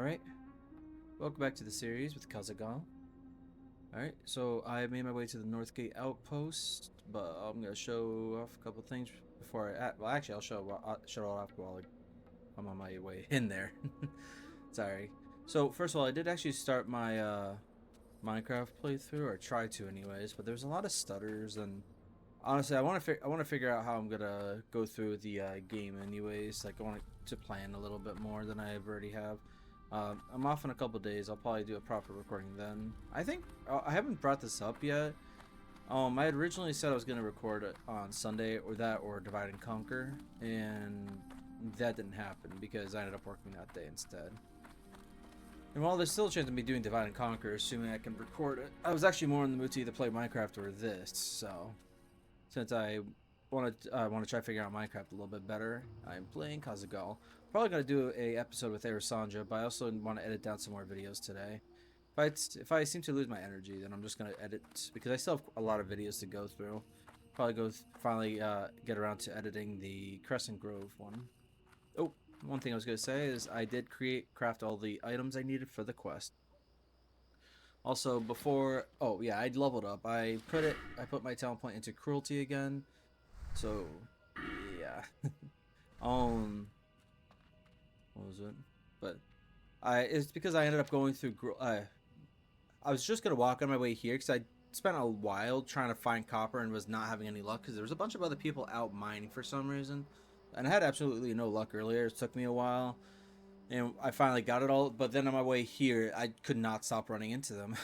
Alright, welcome back to the series with Kazaghal. Alright, so I made my way to the Northgate Outpost, but I'm going to show off a couple things before I... Well, actually, I'll show it off while I'm on my way in there. Sorry. So, first of all, I did actually start my Minecraft playthrough, or try to anyways, but there's a lot of stutters, and honestly, I want to figure out how I'm going to go through the game anyways. Like, I want to plan a little bit more than I already have. I'm off in a couple days. I'll probably do a proper recording then. I think I haven't brought this up yet. I had originally said I was going to record it on Sunday, or that, or Divide and Conquer, and that didn't happen because I ended up working that day instead. And while there's still a chance of me doing Divide and Conquer, assuming I can record it, I was actually more in the mood to either play Minecraft or this. So, since I want to try to figure out Minecraft a little bit better, I'm playing Kazaghal. Probably gonna do a episode with Artisan, but I also want to edit down some more videos today. If I seem to lose my energy, then I'm just gonna edit because I still have a lot of videos to go through. Probably finally get around to editing the Crescent Grove one. Oh, one thing I was gonna say is I did craft all the items I needed for the quest. Also, oh yeah, I leveled up. I put my talent point into cruelty again. So yeah. What was it? But it's because I ended up going through. I was just gonna walk on my way here because I spent a while trying to find copper and was not having any luck because there was a bunch of other people out mining for some reason, and I had absolutely no luck earlier. It took me a while, and I finally got it all. But then on my way here, I could not stop running into them.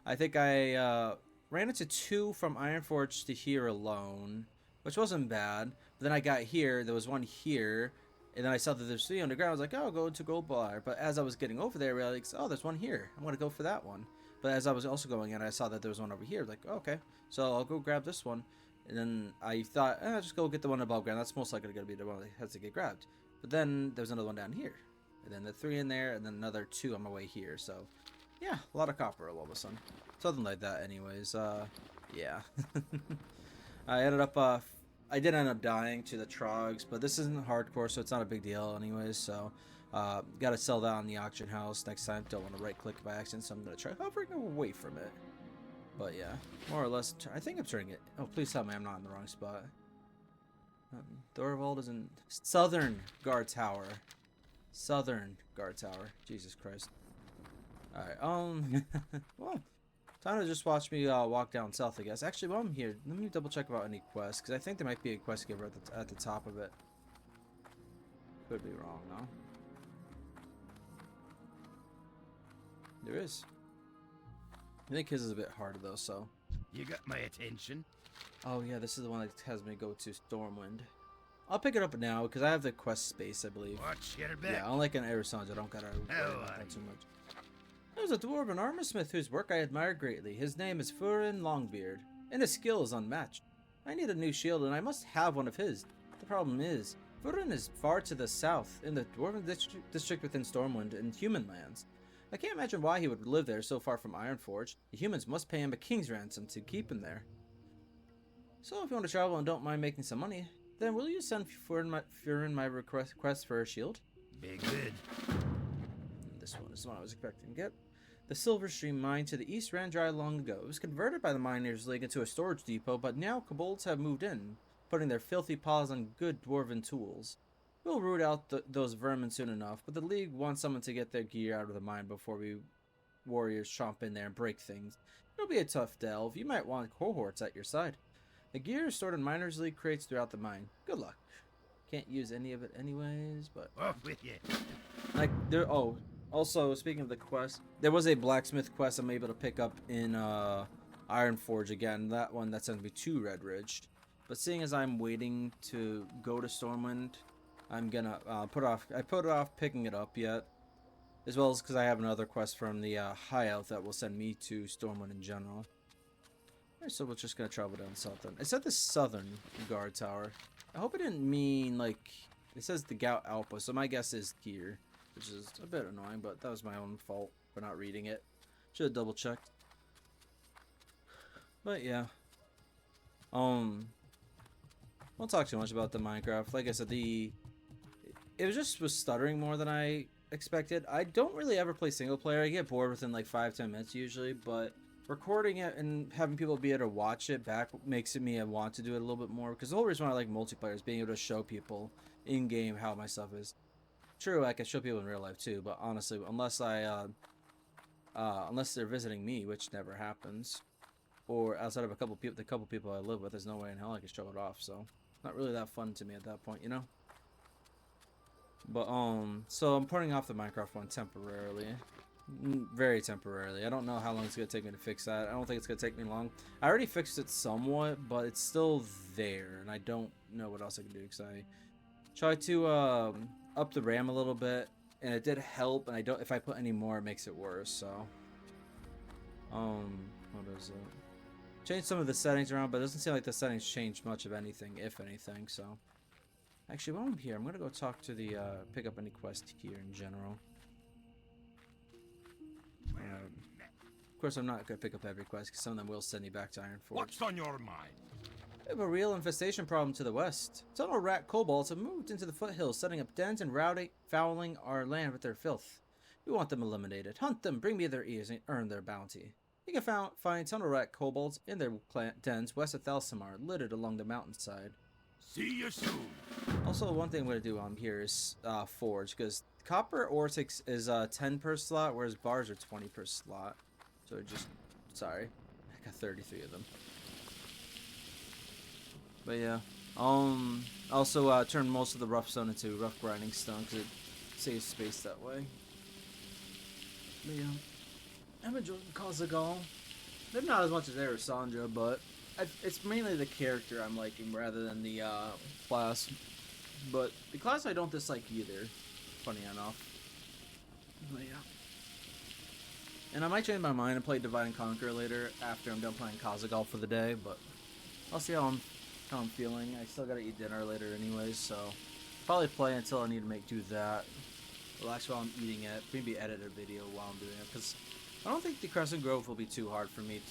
I think I ran into two from Ironforge to here alone, which wasn't bad. But then I got here. There was one here. And then I saw that there's three underground. I was like, oh, I'll go to Gold Bar. But as I was getting over there, I realized, oh, there's one here. I'm going to go for that one. But as I was also going in, I saw that there was one over here. I was like, oh, okay. So I'll go grab this one. And then I thought, I'll just go get the one above ground. That's most likely going to be the one that has to get grabbed. But then there's another one down here. And then the three in there. And then another two on my way here. So, yeah, a lot of copper all of a sudden. Something like that anyways. Yeah. I ended up... I did end up dying to the trogs, but this isn't hardcore, so it's not a big deal anyways, so gotta sell that on the auction house next time. Don't want to right click by accident, so I'm gonna try hovering away from it. But yeah, more or less, I think I'm turning it. Oh, please tell me I'm not in the wrong spot. Thorvald is in Southern Guard Tower. Southern Guard Tower. Jesus Christ. Alright, well, time to just watch me walk down south, I guess. Actually, while I'm here, let me double check about any quests, because I think there might be a quest giver at the top of it. Could be wrong, though. There is. I think his is a bit harder, though, so. You got my attention. Oh, yeah, this is the one that has me go to Stormwind. I'll pick it up now, because I have the quest space, I believe. Watch your back. Yeah, unlike an Artisan, I don't gotta worry about that too much. There's a dwarven armorsmith whose work I admire greatly. His name is Furin Longbeard, and his skill is unmatched. I need a new shield, and I must have one of his. The problem is, Furin is far to the south, in the dwarven district within Stormwind, in human lands. I can't imagine why he would live there so far from Ironforge. The humans must pay him a king's ransom to keep him there. So if you want to travel and don't mind making some money, then will you send Furin my request for a shield? Be good. This one is the one I was expecting to get. The Silver Stream mine to the east ran dry long ago. It was converted by the Miners' League into a storage depot, but now kobolds have moved in, putting their filthy paws on good dwarven tools. We'll root out those vermin soon enough, but the League wants someone to get their gear out of the mine before we warriors chomp in there and break things. It'll be a tough delve. You might want cohorts at your side. The gear is stored in Miners' League crates throughout the mine. Good luck. Can't use any of it anyways, but... Off with you. Like, oh... Also, speaking of the quest, there was a blacksmith quest I'm able to pick up in Ironforge again. That one that sends me to Redridge. But seeing as I'm waiting to go to Stormwind, I'm gonna I put it off picking it up yet, as well as because I have another quest from the High Elf that will send me to Stormwind in general. Alright, so we're just gonna travel down south then. It said the Southern Guard Tower. I hope it didn't mean like it says the Gout Outpost, so my guess is here. Which is a bit annoying, but that was my own fault for not reading it. Should have double checked. But yeah. Won't talk too much about the Minecraft. Like I said, it was stuttering more than I expected. I don't really ever play single player. I get bored within like 5-10 minutes usually, but recording it and having people be able to watch it back makes me want to do it a little bit more, because the whole reason why I like multiplayer is being able to show people in game how my stuff is. True, I can show people in real life too, but honestly, unless they're visiting me, which never happens, or outside of the couple people I live with, there's no way in hell I can show it off. So not really that fun to me at that point, you know. But so I'm putting off the Minecraft one temporarily, very temporarily. I don't know how long it's gonna take me to fix that. I don't think it's gonna take me long. I already fixed it somewhat, but it's still there, and I don't know what else I can do, because I tried to up the RAM a little bit, and it did help. And I don't. If I put any more, it makes it worse. So what is it? Change some of the settings around, but it doesn't seem like the settings changed much of anything, if anything. So actually, while I'm here, I'm gonna go talk to the pick up any quest here in general. Of course, I'm not gonna pick up every quest, because some of them will send me back to Ironforge. What's on your mind? We have a real infestation problem to the west. Tunnel rat kobolds have moved into the foothills, setting up dens and fouling our land with their filth. We want them eliminated. Hunt them, bring me their ears, and earn their bounty. You can find tunnel rat kobolds in their dens west of Thalsamar, littered along the mountainside. See you soon. Also, one thing I'm going to do while I'm here is forge, because copper ore is 10 per slot, whereas bars are 20 per slot. So sorry, I got 33 of them. But yeah, also turn most of the rough stone into rough grinding stone, because it saves space that way. But yeah, I'm enjoying Kazaghal. Maybe not as much as Arasandra, but it's mainly the character I'm liking rather than the class. But the class I don't dislike either, funny enough. But yeah. And I might change my mind and play Divide and Conquer later after I'm done playing Kazaghal for the day, but I'll see how I'm feeling. I still gotta eat dinner later anyways, so probably play until I need to do that. Relax while I'm eating it. Maybe edit a video while I'm doing it, because I don't think the Crescent Grove will be too hard for me.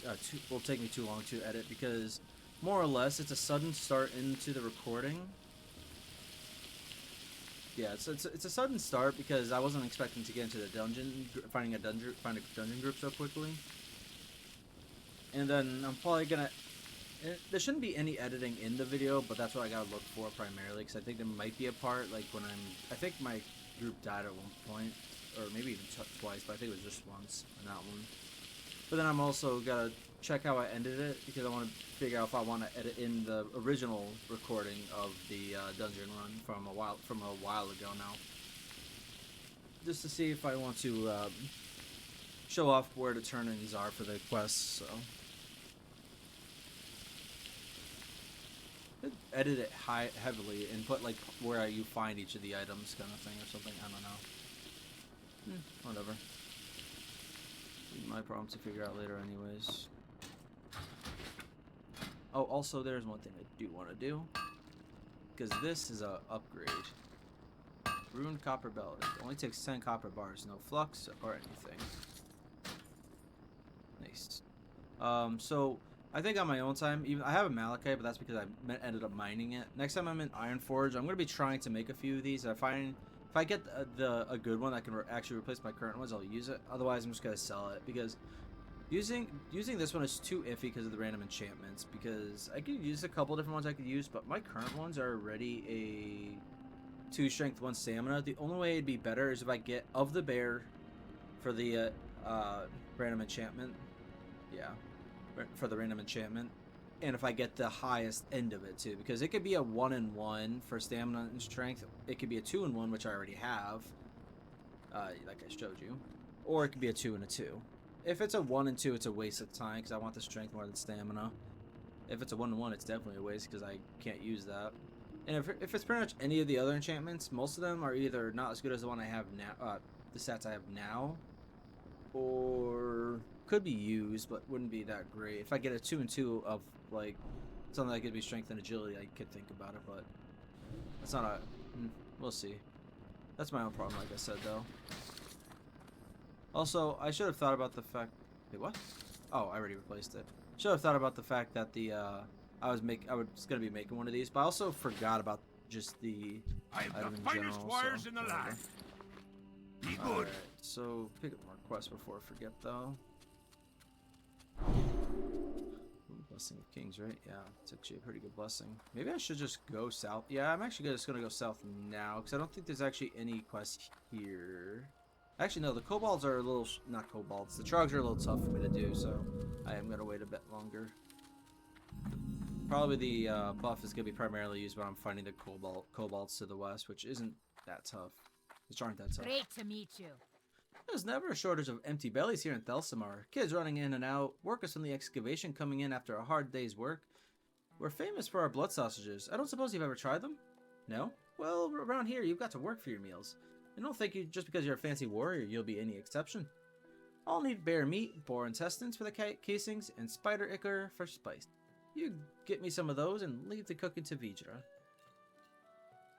Will take me too long to edit, because more or less it's a sudden start into the recording. Yeah, it's a sudden start, because I wasn't expecting to get into the dungeon, find a dungeon group so quickly. And then I'm probably gonna. There shouldn't be any editing in the video, but that's what I gotta look for primarily, because I think there might be a part like when I think my group died at one point, or maybe even twice, but I think it was just once in that one. But then I'm also gotta check how I ended it, because I want to figure out if I want to edit in the original recording of the dungeon run from a while ago now, just to see if I want to show off where the turnings are for the quests. So edit it heavily and put like where you find each of the items, kind of thing, or something. I don't know. Whatever. My problem to figure out later, anyways. Oh, also, there's one thing I do want to do, because this is a upgrade. Ruined copper belt. It only takes 10 copper bars, no flux or anything. Nice. So I think on my own time, I have a malachite, but that's because I ended up mining it. Next time I'm in Ironforge, I'm gonna be trying to make a few of these. If I get a good one that can actually replace my current ones, I'll use it. Otherwise, I'm just gonna sell it, because using this one is too iffy because of the random enchantments. Because I could use a couple different ones I could use, but my current ones are already a 2 strength, 1 stamina. The only way it'd be better is if I get of the bear for the random enchantment. Yeah, for the random enchantment. And if I get the highest end of it too, because it could be a 1-in-1 for stamina and strength. It could be a 2-in-1, which I already have, like I showed you, or it could be a 2-in-2. If it's a 1-in-2, it's a waste of time, because I want the strength more than stamina. If it's a 1-in-1, it's definitely a waste, because I can't use that. And if it's pretty much any of the other enchantments, most of them are either not as good as the one I have now, the stats I have now, or could be used, but wouldn't be that great. If I get a 2-in-2 of like something that could be strength and agility, I could think about it, but that's not a. We'll see. That's my own problem, like I said, though. Also, I should have thought about the fact. Wait, what? Oh, I already replaced it. Should have thought about the fact that the I was gonna be making one of these, but I also forgot about just the I have item the in finest general, wires so in the whatever. land. Need good. Alright, so pick up more quests before I forget though. Ooh, Blessing of Kings, right? Yeah, it's actually a pretty good blessing. Maybe I should just go south. Yeah, I'm actually just gonna go south now because I don't think there's actually any quests here. Actually, no, the kobolds are a little not kobolds. The trogs are a little tough for me to do, so I am gonna wait a bit longer. Probably the buff is gonna be primarily used when I'm finding the kobolds to the west, which isn't that tough. Which aren't that tough. Great to meet you. There's never a shortage of empty bellies here in Thelsamar. Kids running in and out, workers from the excavation coming in after a hard day's work. We're famous for our blood sausages. I don't suppose you've ever tried them? No? Well, around here, you've got to work for your meals. I don't think just because you're a fancy warrior, you'll be any exception. I'll need bear meat, boar intestines for the casings, and spider ichor for spice. You get me some of those and leave the cooking to Vijra.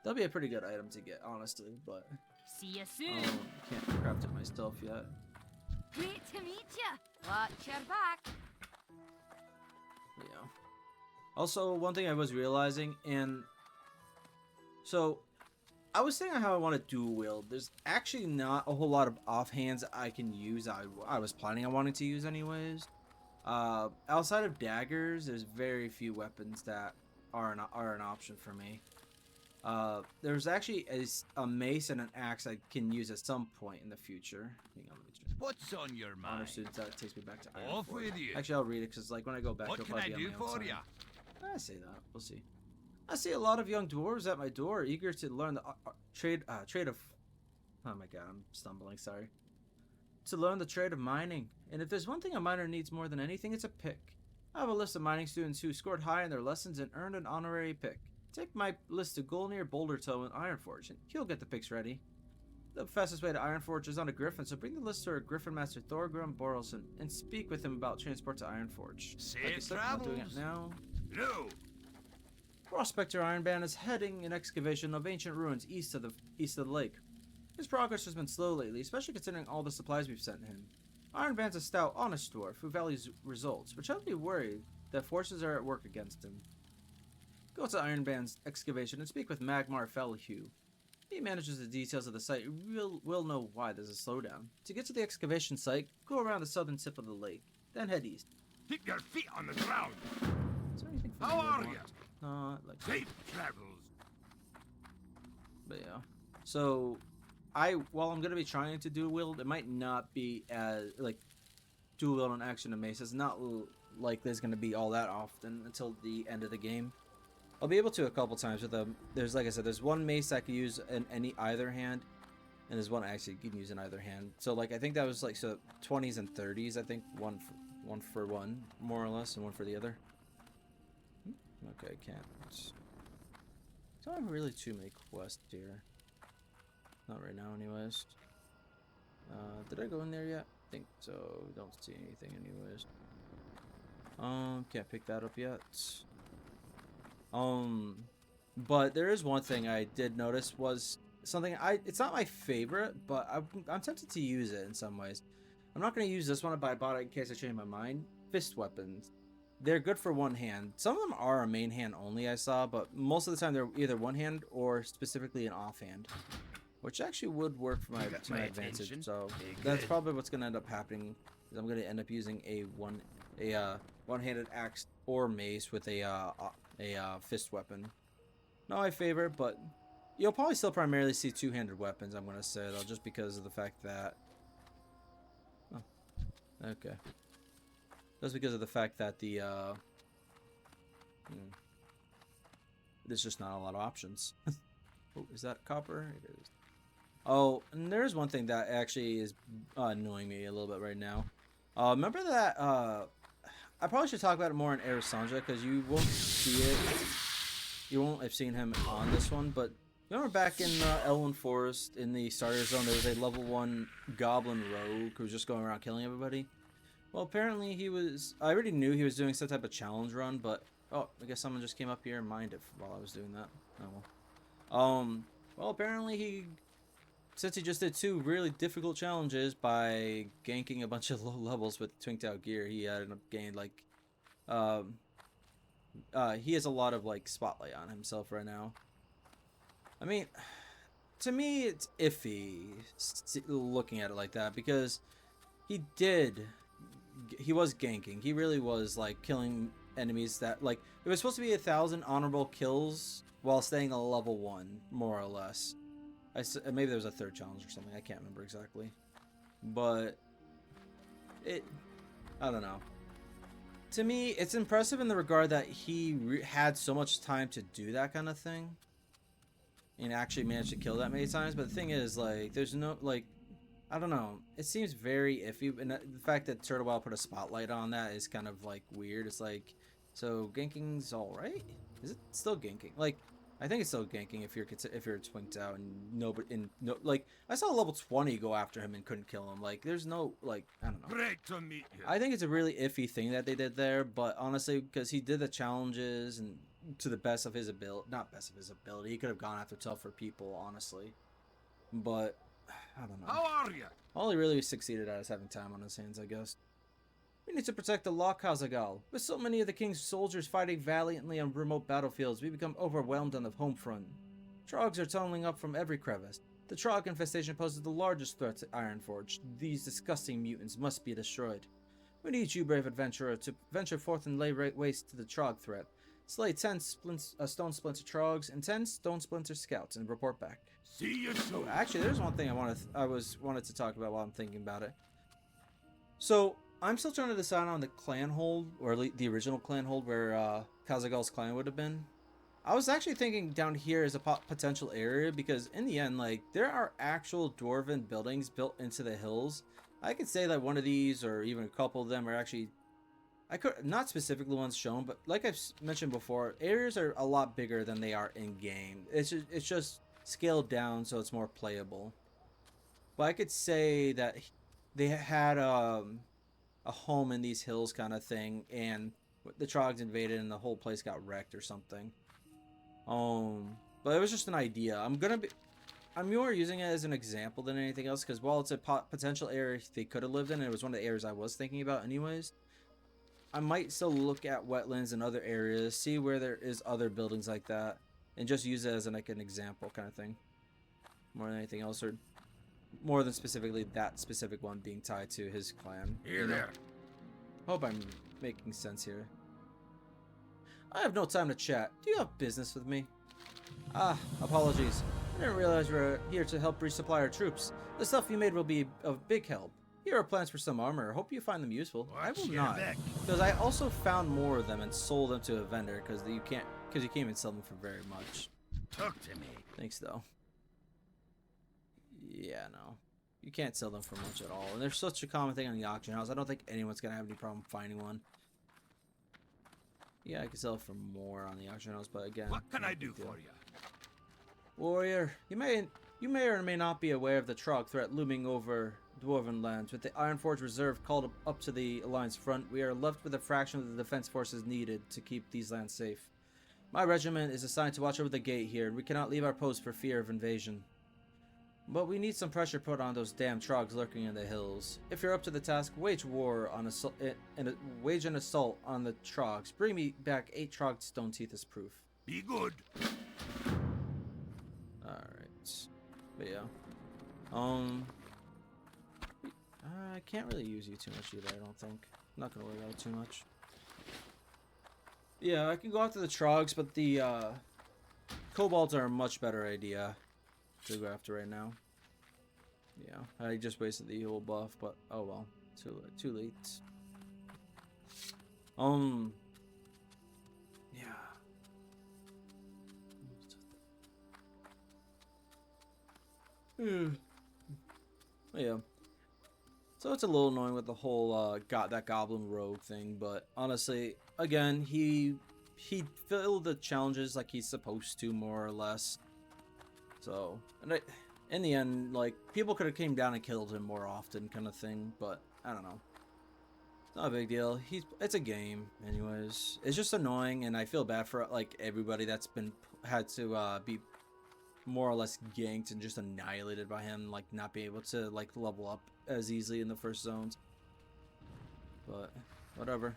That'll be a pretty good item to get, honestly, but... See you soon. Can't craft it myself yet. Great to meet you. Watch your back. Yeah. Also, one thing I was realizing, and so I was saying how I want to dual wield. There's actually not a whole lot of offhands I can use. I was planning on wanting to use anyways. Outside of daggers, there's very few weapons that are an option for me. There's actually a mace and an axe I can use at some point in the future. Hang on, let me just... What's on your Honor mind? students, that takes me back to Iron Off Forge. with you. Actually, I'll read it because like when I go back, What it'll can I probably be do on my own for side. ya? I say that. We'll see. I see a lot of young dwarves at my door, eager to learn the trade of... Oh my god, I'm stumbling, sorry. To learn the trade of mining. And if there's one thing a miner needs more than anything, it's a pick. I have a list of mining students who scored high in their lessons and earned an honorary pick. Take my list to Golnir, Bouldertoe, and Ironforge, and he'll get the picks ready. The fastest way to Ironforge is on a griffin, so bring the list to our griffin master Thorgrim Borelson and speak with him about transport to Ironforge. Safe I'm not doing it travels. now. No. Prospector Ironband is heading an excavation of ancient ruins east of the lake. His progress has been slow lately, especially considering all the supplies we've sent him. Ironband's a stout, honest dwarf who values results, but shouldn't be worried that forces are at work against him. Go to Ironband's excavation and speak with Magmar Fellhugh. He manages the details of the site. We'll know why there's a slowdown. To get to the excavation site, go around the southern tip of the lake, then head east. Keep your feet on the ground. Is there anything for How me I are want? ya? Not like that. Safe travels. But yeah. So, while I'm gonna be trying to dual wield, it might not be as like dual wield on action and mace. It's not like there's gonna be all that often until the end of the game. I'll be able to a couple times with them. There's like I said, there's one mace I can use in either hand, and there's one actually you can use in either hand. So like I think that was like 20s and 30s. I think one for one more or less, and one for the other. Okay, can't. Don't have really too many quests here. Not right now, anyways. Did I go in there yet? I think so. Don't see anything, anyways. Can't pick that up yet. But there is one thing I did notice was something it's not my favorite, but I'm tempted to use it in some ways. I'm not going to use this one, but I bought it in case I change my mind. Fist weapons. They're good for one hand. Some of them are a main hand only, I saw, but most of the time they're either one hand or specifically an offhand, which actually would work for my Got to my my advantage. attention. So Very that's good. probably what's going to end up happening. Is I'm going to end up using a one-handed axe or mace with a fist weapon. Not my favorite, but you'll probably still primarily see two-handed weapons. I'm going to say though, just because of the fact that. Oh, okay. Just because of the fact that there's just not a lot of options. Oh, is that copper? It is. Oh, and there's one thing that actually is annoying me a little bit right now. Remember that, I probably should talk about it more in Arisanja, because you won't see it. You won't have seen him on this one, but remember back in Elwyn Forest, in the starter zone, there was a level 1 goblin rogue who was just going around killing everybody? Well, apparently he was... I already knew he was doing some type of challenge run, but... Oh, I guess someone just came up here and mined it while I was doing that. Oh, well. Well, apparently since he just did 2 really difficult challenges by ganking a bunch of low levels with twinked out gear, he ended up gained, like... he has a lot of, like, spotlight on himself right now. I mean... to me, it's iffy looking at it like that, because he was ganking. He really was like killing enemies that, like, it was supposed to be 1,000 honorable kills while staying a level 1, more or less. Maybe there was a third challenge or something. I can't remember exactly, but I don't know. To me, it's impressive in the regard that he had so much time to do that kind of thing and actually managed to kill that many times. But the thing is, like, there's no, like, I don't know. It seems very iffy, and the fact that Turtlewell put a spotlight on that is kind of, like, weird. It's like, so ganking's all right? Is it still ganking? Like, I think it's still ganking if you're twinked out and like, I saw level 20 go after him and couldn't kill him. Like, there's no, like, I don't know. Great to meet you. I think it's a really iffy thing that they did there, but honestly, because he did the challenges and to the best of his ability, not best of his ability, he could have gone after tougher people, honestly. But I don't know. How are you? All he really succeeded at is having time on his hands, I guess. We need to protect the Loch Kazaghal. With so many of the king's soldiers fighting valiantly on remote battlefields, we become overwhelmed on the home front. Trogs are tunneling up from every crevice. The Trog infestation poses the largest threat to Ironforge. These disgusting mutants must be destroyed. We need you, brave adventurer, to venture forth and lay waste to the Trog threat. Slay 10 stone splinter Trogs and 10 stone splinter scouts and report back. See you soon. Oh, actually, there's one thing I wanted to talk about while I'm thinking about it. So I'm still trying to decide on the clan hold, or the original clan hold where Kazaghal's clan would have been. I was actually thinking down here is a potential area, because in the end, like, there are actual dwarven buildings built into the hills. I could say that one of these, or even a couple of them, are actually, I could not specifically ones shown, but like I've mentioned before, areas are a lot bigger than they are in game. It's just scaled down so it's more playable. But I could say that they had a home in these hills kind of thing, and the Trogs invaded and the whole place got wrecked or something. But it was just an idea. I'm more using it as an example than anything else, because while it's a potential area they could have lived in, and it was one of the areas I was thinking about anyways, I might still look at wetlands and other areas, see where there is other buildings like that, and just use it as an example kind of thing, more than anything else, or more than specifically that specific one being tied to his clan. Here, there. Hope I'm making sense here. I have no time to chat. Do you have business with me? Ah, apologies. I didn't realize we were here to help resupply our troops. The stuff you made will be of big help. Here are plans for some armor. Hope you find them useful. I will not, because I also found more of them and sold them to a vendor, because you can't even sell them for very much. Talk to me. Thanks though. Yeah, no. You can't sell them for much at all. And there's such a common thing on the auction house. I don't think anyone's going to have any problem finding one. Yeah, I can sell it for more on the auction house, but again... What can I do for you? Warrior, you may or may not be aware of the Trog threat looming over Dwarven lands. With the Ironforge Reserve called up to the Alliance front, we are left with a fraction of the defense forces needed to keep these lands safe. My regiment is assigned to watch over the gate here, and we cannot leave our post for fear of invasion. But we need some pressure put on those damn Trogs lurking in the hills. If you're up to the task, wage an assault on the Trogs. Bring me back 8 Trog stone teeth as proof. Be good. Alright. But yeah. I can't really use you too much either, I don't think. I'm not gonna worry about it too much. Yeah, I can go after the Trogs, but the Kobolds are a much better idea to go after right now. Yeah, I just wasted the evil buff, but oh well, too late. Yeah. Yeah. So it's a little annoying with the whole that goblin rogue thing, but honestly, again, he filled the challenges like he's supposed to, more or less. So, and in the end, like, people could have came down and killed him more often, kind of thing. But I don't know. It's not a big deal. It's a game, anyways. It's just annoying, and I feel bad for like everybody that's had to be more or less ganked and just annihilated by him, like not being able to like level up as easily in the first zones. But whatever.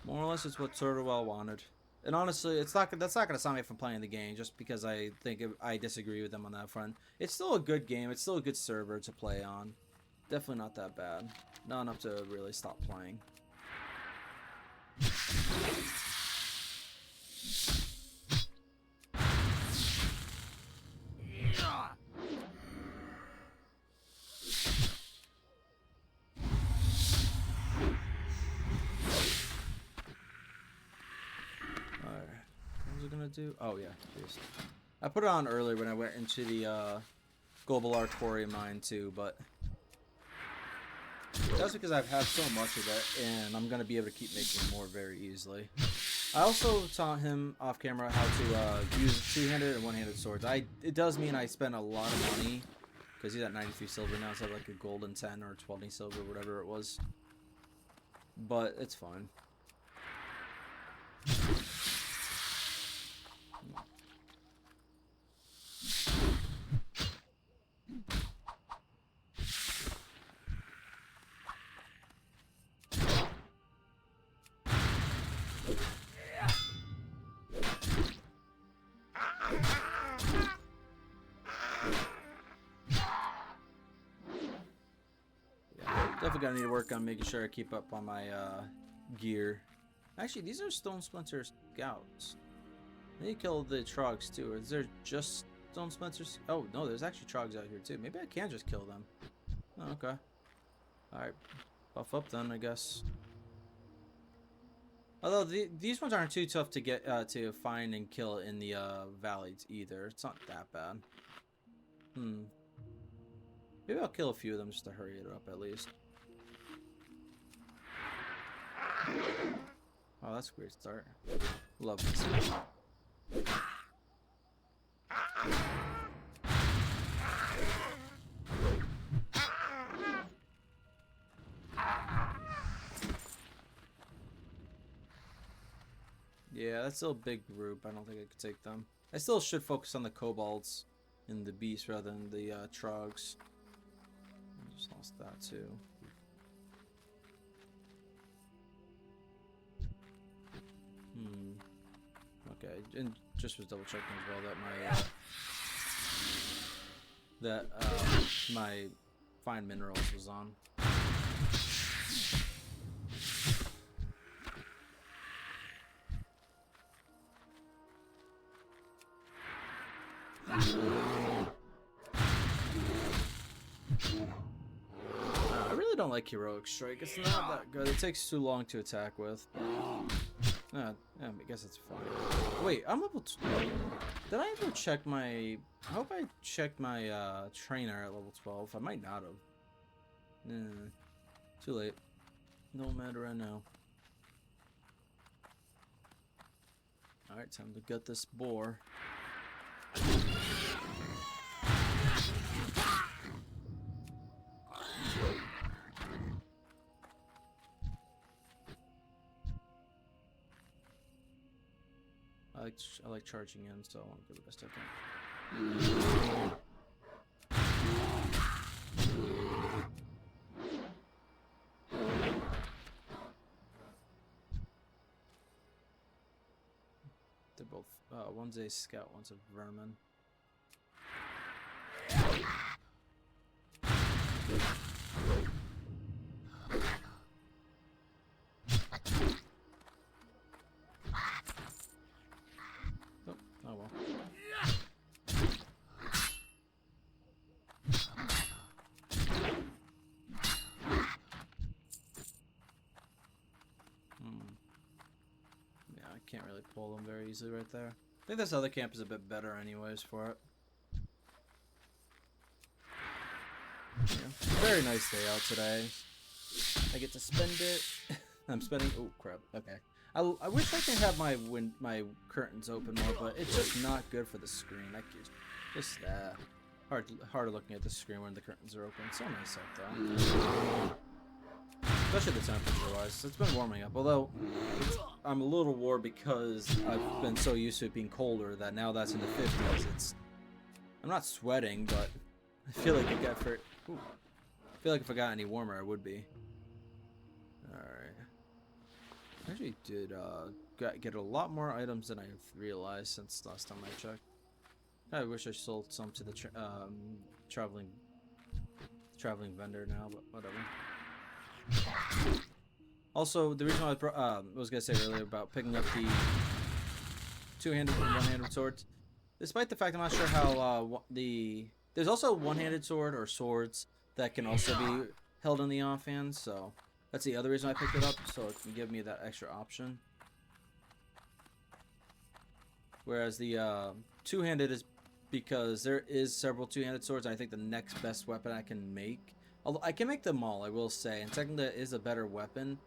More or less, it's what Turtlewell wanted. And honestly, that's not gonna stop me from playing the game just because I think I disagree with them on that front. It's still a good game. It's still a good server to play on. Definitely not that bad. Not enough to really stop playing. Do? Oh yeah, jeez. I put it on earlier when I went into the global artorium mine too, but that's because I've had so much of it, and I'm gonna be able to keep making more very easily. I also taught him off camera how to use two-handed and one-handed swords. It does mean I spend a lot of money because he's at 93 silver now, so I have like a golden 10 or 20 silver, whatever it was. But it's fine. Definitely gonna need to work on making sure I keep up on my gear. Actually, these are Stone Splinter Scouts. I need to kill the Trogs too. Or is there just Stone Splinters? Oh no, there's actually Trogs out here too. Maybe I can just kill them. Oh, okay. Alright. Buff up then, I guess. Although these ones aren't too tough to get to find and kill in the valleys either. It's not that bad. Maybe I'll kill a few of them just to hurry it up at least. Oh, that's a great start. Love this. Yeah, that's still a big group. I don't think I could take them. I still should focus on the kobolds and the beasts rather than the trogs. I just lost that too. Okay, and just was double checking as well that my fine minerals was on. I really don't like Heroic Strike. It's not that good. It takes too long to attack with. Yeah, I guess it's fine. Wait, I'm level 12. Did I ever check my... I hope I checked my trainer at level 12. I might not have. Too late. No matter right now. Alright, time to gut this boar. I like charging in, so I want to do the best I can. They're both, one's a scout, one's a vermin. Oh well. Yeah, I can't really pull them very easily right there. I think this other camp is a bit better anyways for it. Yeah. Very nice day out today. I get to spend it. I'm spending... Oh, crap. Okay. I wish I could have my curtains open more, but it's just not good for the screen. Just harder looking at the screen when the curtains are open. It's so nice out though. Especially the temperature wise. It's been warming up. Although I'm a little warm because I've been so used to it being colder that now that's in the 50s. I'm not sweating, but I feel like if it got any warmer, I would be. Alright. Actually did get a lot more items than I realized since last time I checked. I wish I sold some to the traveling vendor now, but whatever. Also, the reason why I was gonna say earlier about picking up the two-handed and one-handed swords, despite the fact I'm not sure how there's also one-handed sword or swords that can also be held in the offhand, so that's the other reason I picked it up, so it can give me that extra option. Whereas the two-handed is because there is several two-handed swords, and I think the next best weapon I can make, although I can make them all, I will say, and technically it is a better weapon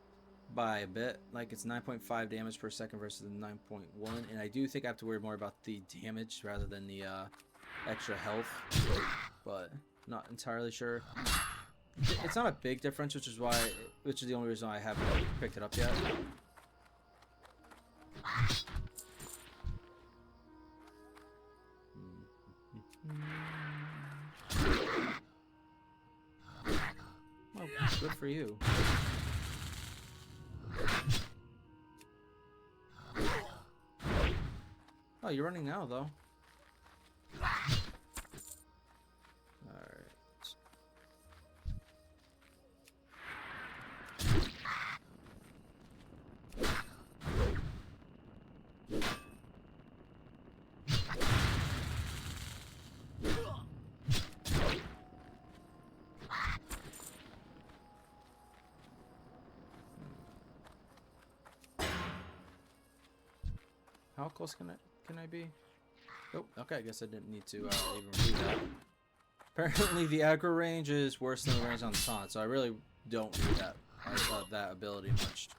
by a bit. Like, it's 9.5 damage per second versus the 9.1, and I do think I have to worry more about the damage rather than the extra health, but not entirely sure. It's not a big difference, which is the only reason I haven't picked it up yet. Well, good for you. Oh, you're running now, though. How close can I be? Oh, okay. I guess I didn't need to even read that. Apparently, the aggro range is worse than the range on the taunt, so I really don't need that ability much.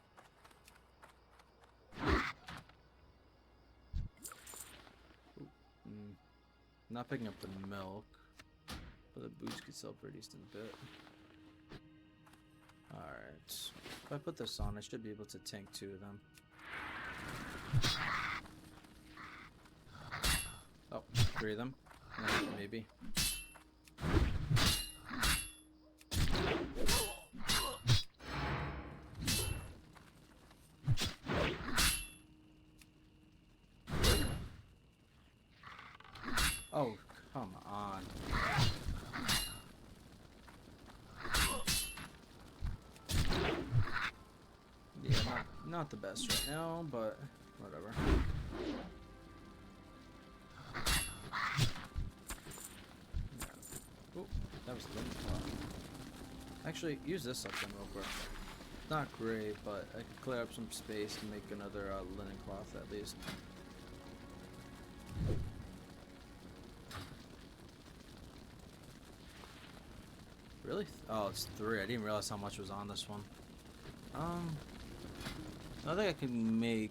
Not picking up the milk, but the boots could sell for a decent bit. All right. If I put this on, I should be able to tank 2 of them. Oh, 3 of them? Maybe. Oh, come on. Yeah, not the best right now, but whatever. Oh, that was linen cloth. Actually, use this something real quick. Not great, but I could clear up some space to make another linen cloth at least. Really? Oh, it's 3. I didn't realize how much was on this one. I think I can make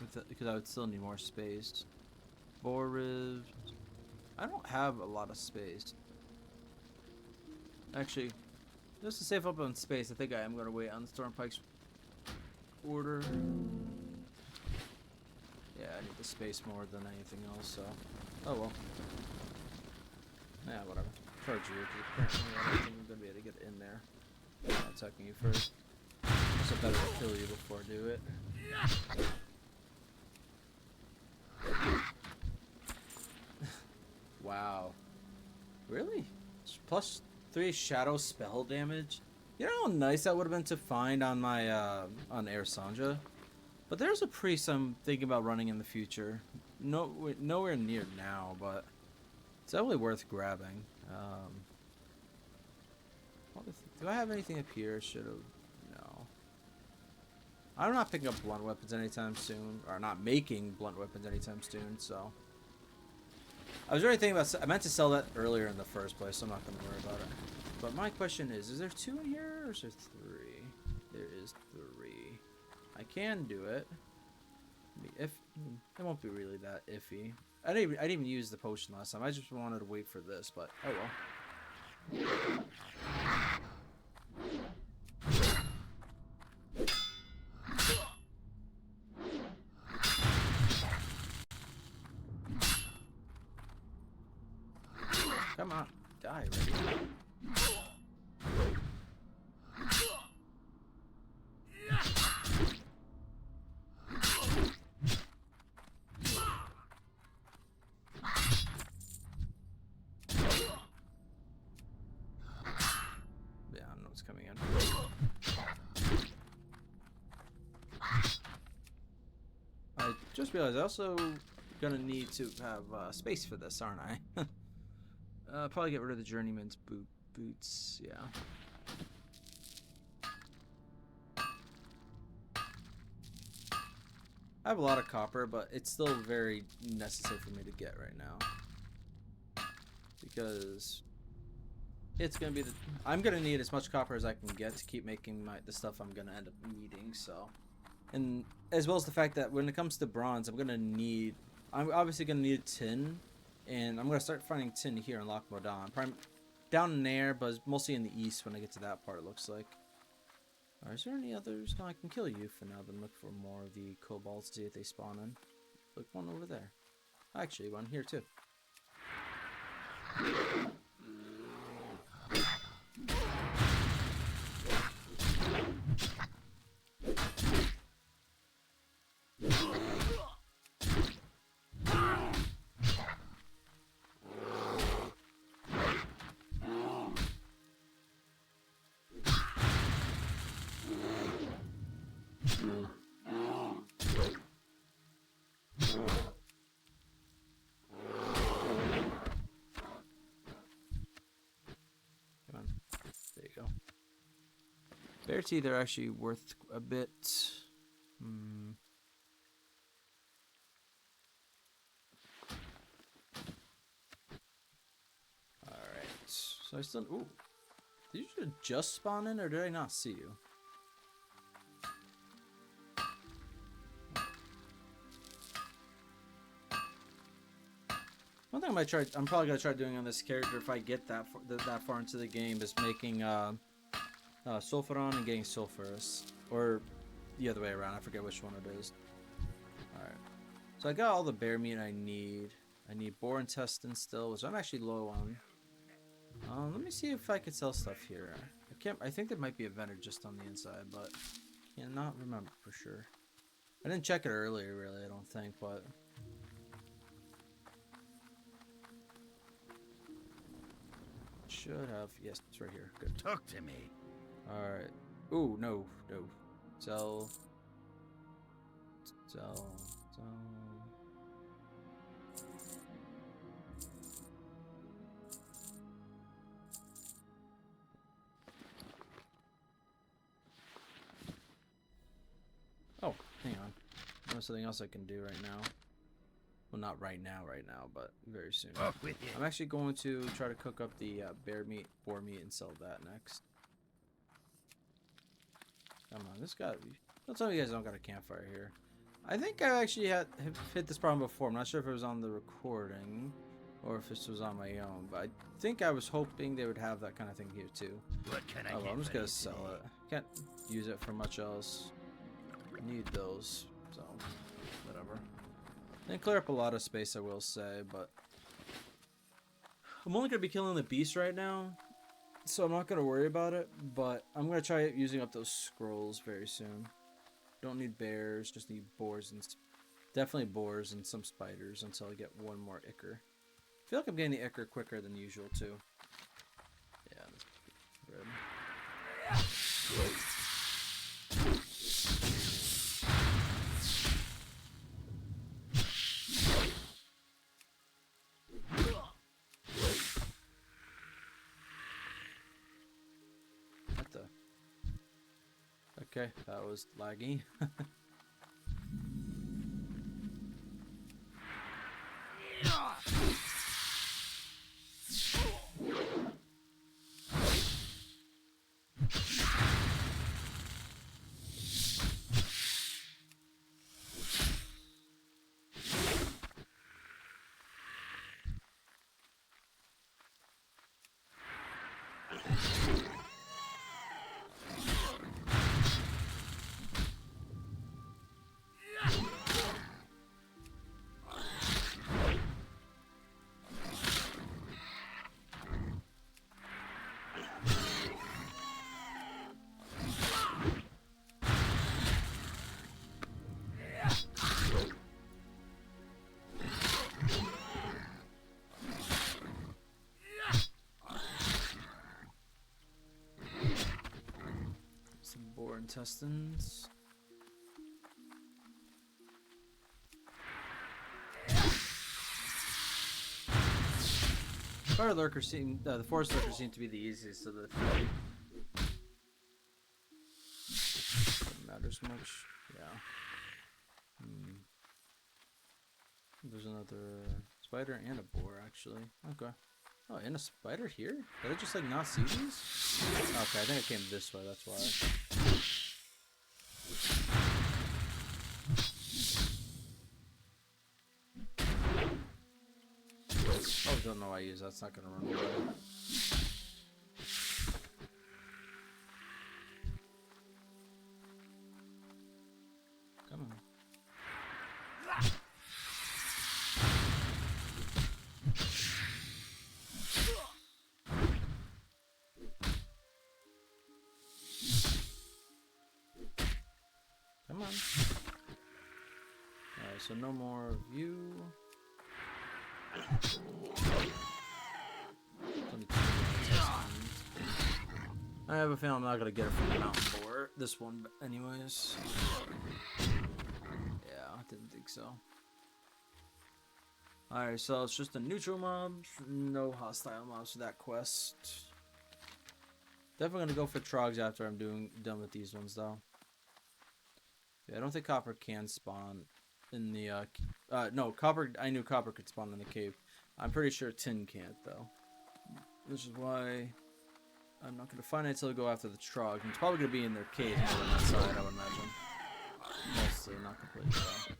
with it because I would still need more space. Boar ribs. I don't have a lot of space. Actually, just to save up on space, I think I am going to wait on the Stormpike's order. Yeah, I need the space more than anything else, so... Oh well. Yeah, whatever. Charge you, because apparently I don't think I'm going to be able to get in there. I'm attacking you first. Also better to kill you before I do it. Wow. Really? Plus 3 shadow spell damage? You know how nice that would have been to find on my, on Air Sanja? But there's a priest I'm thinking about running in the future. Nowhere near now, but it's definitely worth grabbing. Do I have anything up here? Should have. No. I'm not picking up blunt weapons anytime soon, or not making blunt weapons anytime soon. So I was really thinking about. I meant to sell that earlier in the first place, so I'm not going to worry about it. But my question is there 2 in here, or is there 3? There is 3. I can do it. If it won't be really that iffy. I didn't even use the potion last time. I just wanted to wait for this, but oh well. Come on, die already. coming in. I just realized I also gonna need to have space for this, aren't I? Probably get rid of the journeyman's boots. Yeah. I have a lot of copper, but it's still very necessary for me to get right now. Because it's gonna be I'm gonna need as much copper as I can get to keep making the stuff I'm gonna end up needing, so. And as well as the fact that when it comes to bronze, I'm obviously gonna need tin, and I'm gonna start finding tin here in Loch Modan. Down in there, but mostly in the east when I get to that part, it looks like. Alright, is there any others? No, I can kill you for now, then look for more of the kobolds to see if they spawn in. Look, one over there. Actually, one here too. Bear teeth are actually worth a bit. Alright. So I still... Ooh. Did you just spawn in, or did I not see you? One thing I'm probably going to try doing on this character if I get that far into the game is making... Sulfuron and getting sulfurous, or the other way around. I forget which one it is. All right, so I got all the bear meat I need. I need boar intestine still, which I'm actually low on. Let me see if I could sell stuff here. I think there might be a vendor just on the inside, but cannot remember for sure. I didn't check it earlier, really. I don't think, but. Should have. Yes, it's right here. Good. Talk to me. Alright. Ooh, no. Sell. Oh, hang on. There's something else I can do right now. Well, not right now, but very soon. Off with you. I'm actually going to try to cook up the boar meat, and sell that next. Come on, this guy. Don't tell me you guys don't got a campfire here. I think I actually have hit this problem before. I'm not sure if it was on the recording or if this was on my own, but I think I was hoping they would have that kind of thing here too. What can I well, get I'm just for gonna you sell today? it. Can't use it for much else. Need those, so whatever. Didn't clear up a lot of space, I will say, but I'm only gonna be killing the beast right now. So I'm not going to worry about it, but I'm going to try using up those scrolls very soon. Don't need bears, just need boars and definitely boars and some spiders until I get one more ichor. I feel like I'm getting the ichor quicker than usual too. Yeah, that's good. Okay, that was laggy. intestines. Fire lurkers seem, the forest lurkers seem to be the easiest of the three. Doesn't matter as much. Yeah. There's another spider and a boar, actually. Okay. Oh, and a spider here? Did I just like not see these? Okay, I think I came this way. That's why. Oh, don't know why I use that. It's not gonna run away. Come on. Come on. Alright, so no more of you. I have a feeling I'm not gonna get it from the mountain boar. This one, anyways. Yeah, I didn't think so. Alright, so it's just a neutral mob, no hostile mobs for that quest. Definitely gonna go for trogs after I'm done with these ones, though. Yeah, I don't think copper can spawn in the no, copper. I knew copper could spawn in the cave. I'm pretty sure tin can't, though. Which is why I'm not gonna find it until I go after the trog. And it's probably gonna be in their cave on that side, I would imagine. Mostly, not completely, though.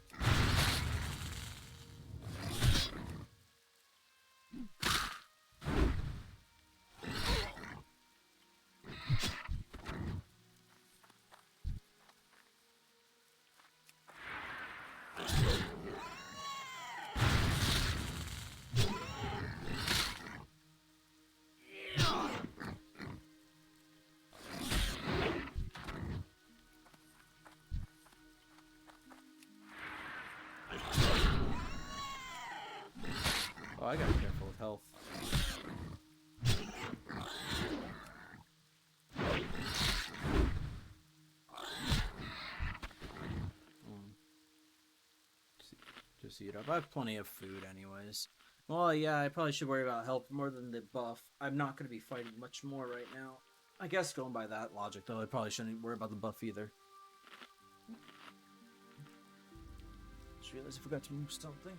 Oh, I gotta be careful with health. Just eat up. I have plenty of food anyways. Well, yeah, I probably should worry about health more than the buff. I'm not going to be fighting much more right now. I guess going by that logic, though, I probably shouldn't worry about the buff either. Just realized I forgot to move something.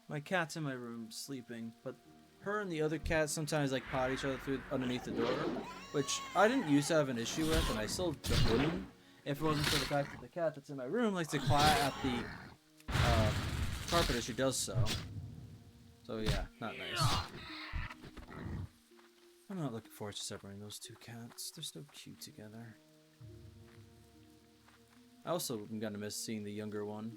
My cat's in my room sleeping, but her and the other cat sometimes like pot each other through underneath the door, which I didn't used to have an issue with, and I still wouldn't if it wasn't for the fact that the cat that's in my room likes to claw at the carpet as she does so. So yeah, not nice. I'm not looking forward to separating those two cats. They're so cute together. I also am gonna miss seeing the younger one,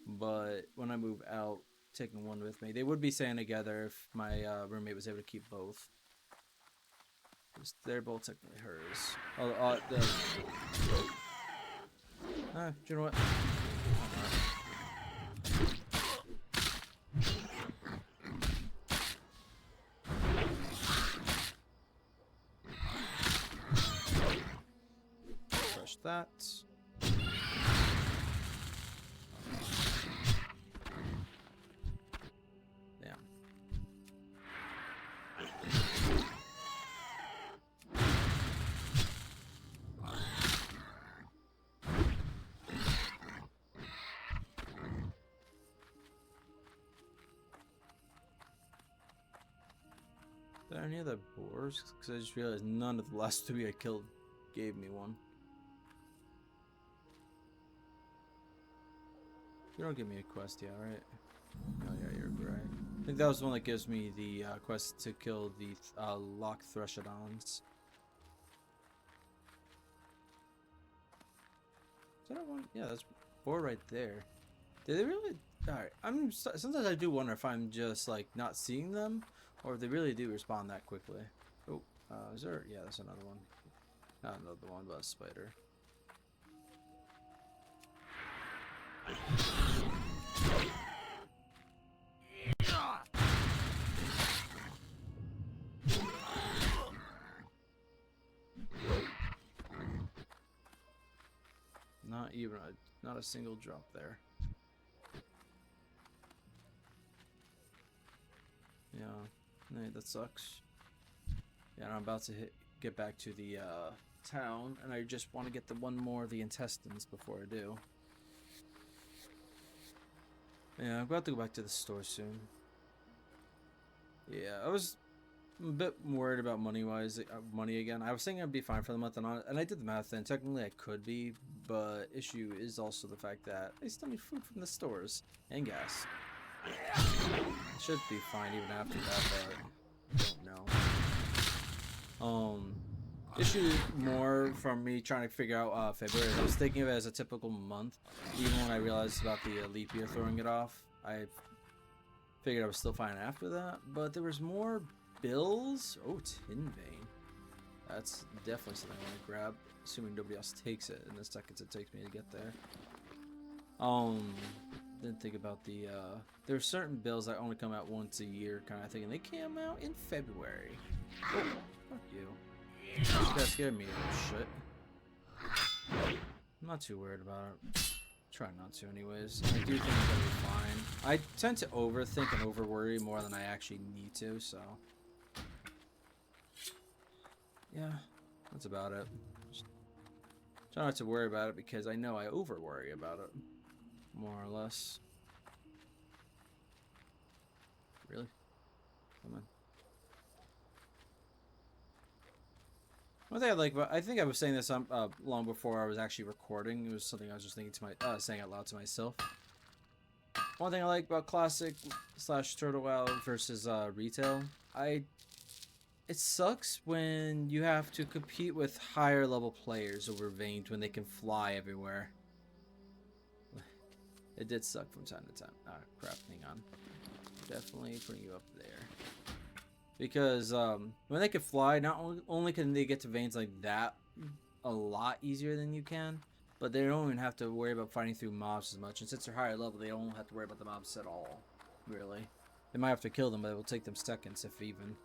but when I move out, taking one with me. They would be staying together if my roommate was able to keep both. They're both technically hers. Oh, do you know what? Crush that. Are there any other boars? Because I just realized none of the last three I killed gave me one. You don't give me a quest yet, right? Oh yeah, you're right. I think that was the one that gives me the quest to kill the Loch Modan. Is that one? Yeah, that's four right there. Did they really? Alright, sometimes I do wonder if I'm just like not seeing them, or if they really do respond that quickly. Oh, is there? Yeah, there's another one. Not another one, but a spider. Not even not a single drop there. Yeah, that sucks. Yeah, I'm about to get back to the town, and I just want to get the one more of the intestines before I do. Yeah, I'm about to go back to the store soon. Yeah, I was a bit worried about money again. I was thinking I'd be fine for the month, and I did the math, and technically I could be, but issue is also the fact that I still need food from the stores and gas. I should be fine even after that, but I don't know. Issue more from me trying to figure out February. I was thinking of it as a typical month, even when I realized about the leap year throwing it off. I figured I was still fine after that, but there was more bills. Oh, tin vein. That's definitely something I want to grab, assuming nobody else takes it in the seconds it takes me to get there. Didn't think about the there are certain bills that only come out once a year kind of thing, and they came out in February. Oh, fuck you. That scared me, shit. I'm not too worried about it. Try not to anyways. I do think it's gonna be fine. I tend to overthink and overworry more than I actually need to, so yeah, that's about it. Just try not to worry about it because I know I overworry about it. More or less. Really? Come on. One thing I like about, I think I was saying this long before I was actually recording. It was something I was just thinking to saying out loud to myself. One thing I like about classic / turtle WoW versus retail, it sucks when you have to compete with higher level players over veined when they can fly everywhere. It did suck from time to time. Ah, crap, hang on. Definitely putting you up there. Because when they can fly, not only can they get to veins like that a lot easier than you can, but they don't even have to worry about fighting through mobs as much. And since they're higher level, they don't have to worry about the mobs at all, really. They might have to kill them, but it will take them seconds, if even.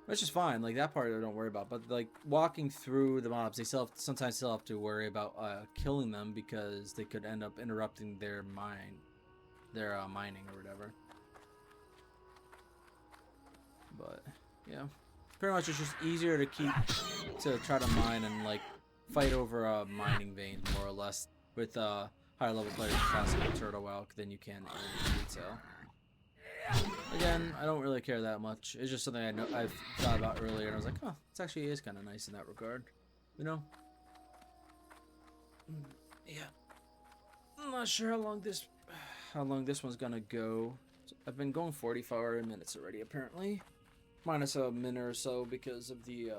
Which is fine, like that part I don't worry about. But like walking through the mobs, they sometimes still have to worry about killing them because they could end up interrupting their mining or whatever. But yeah, pretty much it's just easier to try to mine and like fight over mining veins more or less with higher level players in classic and turtle WoW than you can in retail. Again, I don't really care that much. It's just something I've thought about earlier, and I was like, oh, it actually is kind of nice in that regard, you know? Yeah. I'm not sure how long this one's gonna go. I've been going 45 minutes already, apparently, minus a minute or so because of the.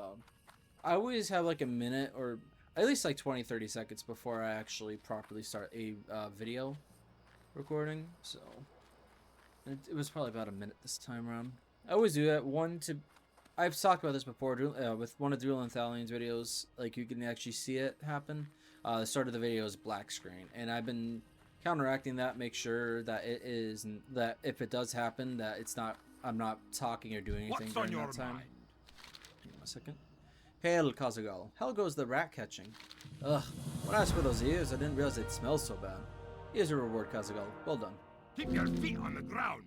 I always have like a minute or at least like 20-30 seconds before I actually properly start a video recording, so. It was probably about a minute this time around. I always do that. I've talked about this before with one of Duel and Thalion's videos. Like you can actually see it happen. The start of the video is black screen, and I've been counteracting that. Make sure that that if it does happen, that I'm not talking or doing anything during that time. Hang on a second. Hail Kazaghal. How goes the rat catching? Ugh. When I asked for those ears, I didn't realize they'd smell so bad. Here's a reward, Kazaghal. Well done. Keep your feet on the ground.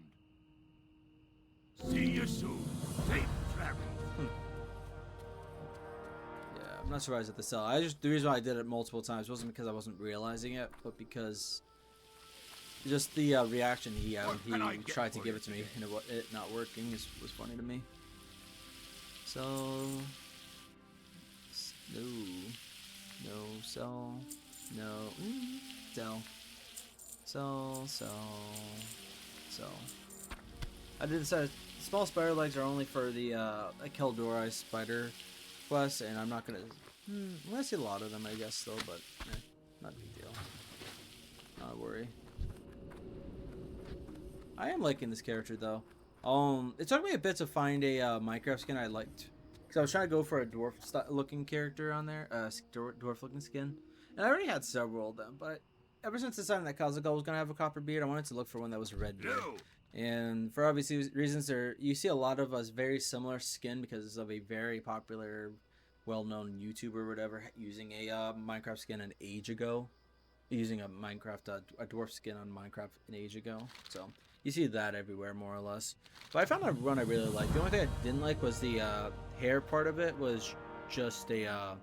See you soon. Safe travels. Yeah, I'm not surprised at the sell. The reason why I did it multiple times wasn't because I wasn't realizing it, but because just the reaction he had when he tried to give it to me and it not working was funny to me. So no, sell, no, sell. So. I did decide small spider legs are only for the Keldori spider quest, and I'm not gonna. I'm gonna see a lot of them, I guess, though, but not a big deal. Not a worry. I am liking this character though. It took me a bit to find a Minecraft skin I liked, because I was trying to go for a dwarf-looking character on there, dwarf-looking skin, and I already had several of them, but. Ever since deciding that Kazaghal was gonna have a copper beard, I wanted to look for one that was red beard. And for obvious reasons, you see a lot of us very similar skin because of a very popular well-known YouTuber or whatever using a Minecraft skin an age ago, using a dwarf skin on Minecraft an age ago. So you see that everywhere more or less. But I found a run I really liked. The only thing I didn't like was the hair part of it was just a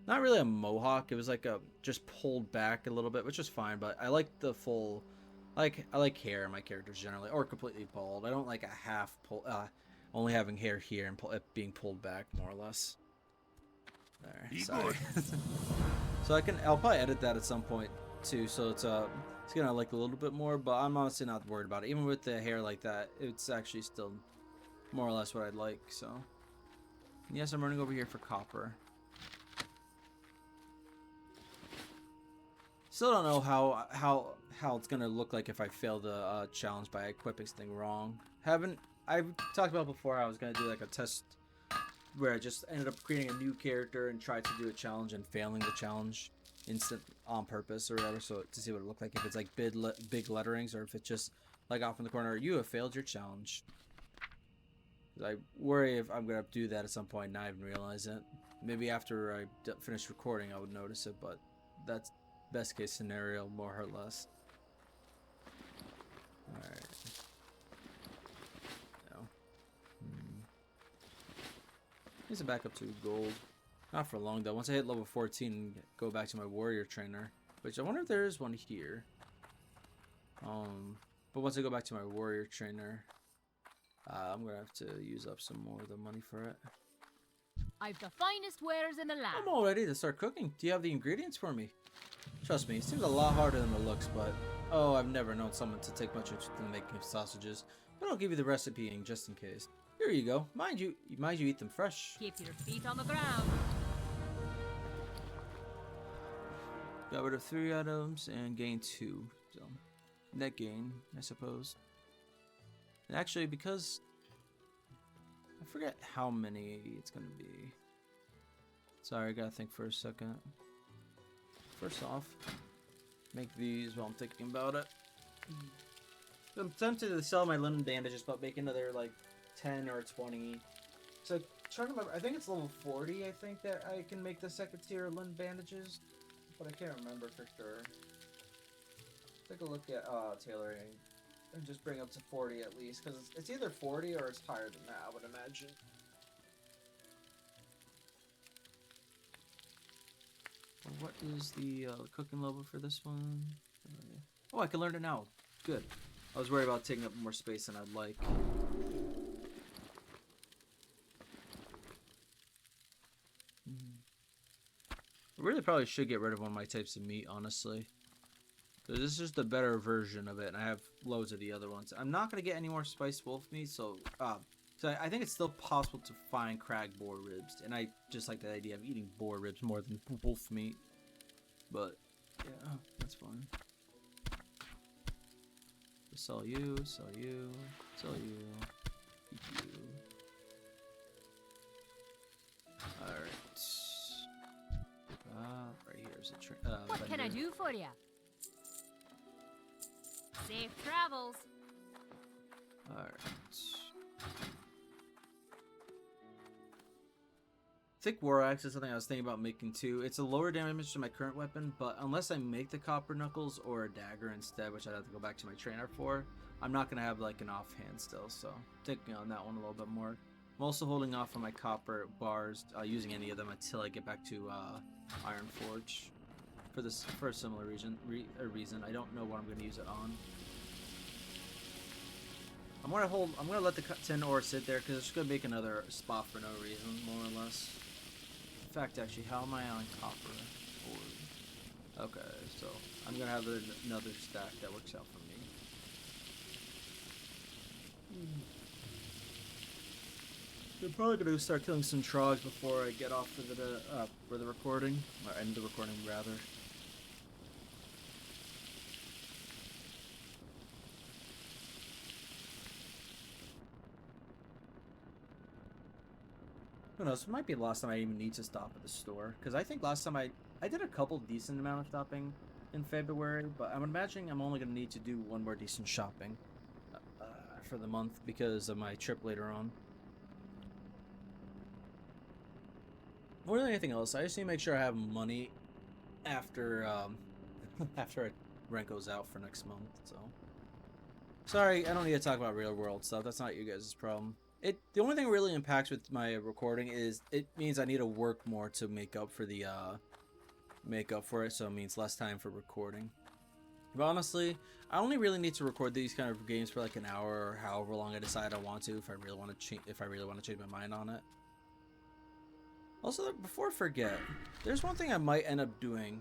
not really a mohawk. It was like a just pulled back a little bit, which is fine. But I like the full, I like hair in my characters generally, or completely bald. I don't like a half pull, only having hair here and it being pulled back more or less. There, sorry. So I'll probably edit that at some point too. So it's gonna like a little bit more, but I'm honestly not worried about it. Even with the hair like that, it's actually still more or less what I'd like. So yes, I'm running over here for copper. Still don't know how it's gonna look like if I fail the challenge by equipping something wrong. I've talked about before. I was gonna do like a test where I just ended up creating a new character and tried to do a challenge and failing the challenge instant on purpose or whatever, so to see what it looked like, if it's like big letterings or if it's just like off in the corner, you have failed your challenge. I worry if I'm gonna do that at some point and not even realize it. Maybe after I finish recording I would notice it, but that's best case scenario more or less. Alright. Needs to back up to gold. Not for long though. Once I hit level 14, go back to my warrior trainer. Which I wonder if there is one here. But once I go back to my warrior trainer, I'm gonna have to use up some more of the money for it. I've the finest wares in the land. I'm all ready to start cooking. Do you have the ingredients for me? Trust me, it seems a lot harder than it looks, but oh, I've never known someone to take much interest in the making of sausages. But I'll give you the recipe just in case. Here you go. Mind you eat them fresh. Keep your feet on the ground. Got rid of 3 items and gained 2. So net gain, I suppose. And actually, because I forget how many it's gonna be. Sorry, I gotta think for a second. First off, make these while I'm thinking about it. I'm tempted to sell my linen bandages, but make another like 10 or 20. So trying to remember, I think it's level 40. I think that I can make the second tier linen bandages, but I can't remember for sure. Take a look at tailoring and just bring up to 40 at least, because it's either 40 or it's higher than that, I would imagine. What is the cooking level for this one? Oh, I can learn it now. Good. I was worried about taking up more space than I'd like. I really probably should get rid of one of my types of meat, honestly. This is just a better version of it, and I have loads of the other ones. I'm not going to get any more spiced wolf meat, so I think it's still possible to find crag boar ribs, and I just like the idea of eating boar ribs more than wolf meat. But, yeah, that's fine. Sell you, sell you, sell you, eat you. Alright. Right here's a train. What can I do for you? Safe travels. Alright. Thick war axe is something I was thinking about making too. It's a lower damage to my current weapon, but unless I make the copper knuckles or a dagger instead, which I'd have to go back to my trainer for, I'm not going to have like an offhand still, so thinking on that one a little bit more. I'm also holding off on my copper bars, using any of them until I get back to Iron Forge for a similar reason. I don't know what I'm going to use it on. I'm gonna let the tin ore sit there because it's gonna make another spot for no reason, more or less. In fact, actually, how am I on copper? Okay, so I'm gonna have another stack that works out for me. I'm probably gonna start killing some trogs before I get off for the recording, or end the recording rather. Who knows? It might be the last time I even need to stop at the store. Because I think last time I did a couple decent amount of stopping in February. But I'm imagining I'm only going to need to do one more decent shopping for the month because of my trip later on. More than anything else, I just need to make sure I have money after after rent goes out for next month. So sorry, I don't need to talk about real world stuff. That's not you guys' problem. The only thing that really impacts with my recording is it means I need to work more to make up for the so it means less time for recording. But honestly, I only really need to record these kind of games for like an hour or however long I decide I want to, if I really want to change my mind on it. Also, before I forget, there's one thing I might end up doing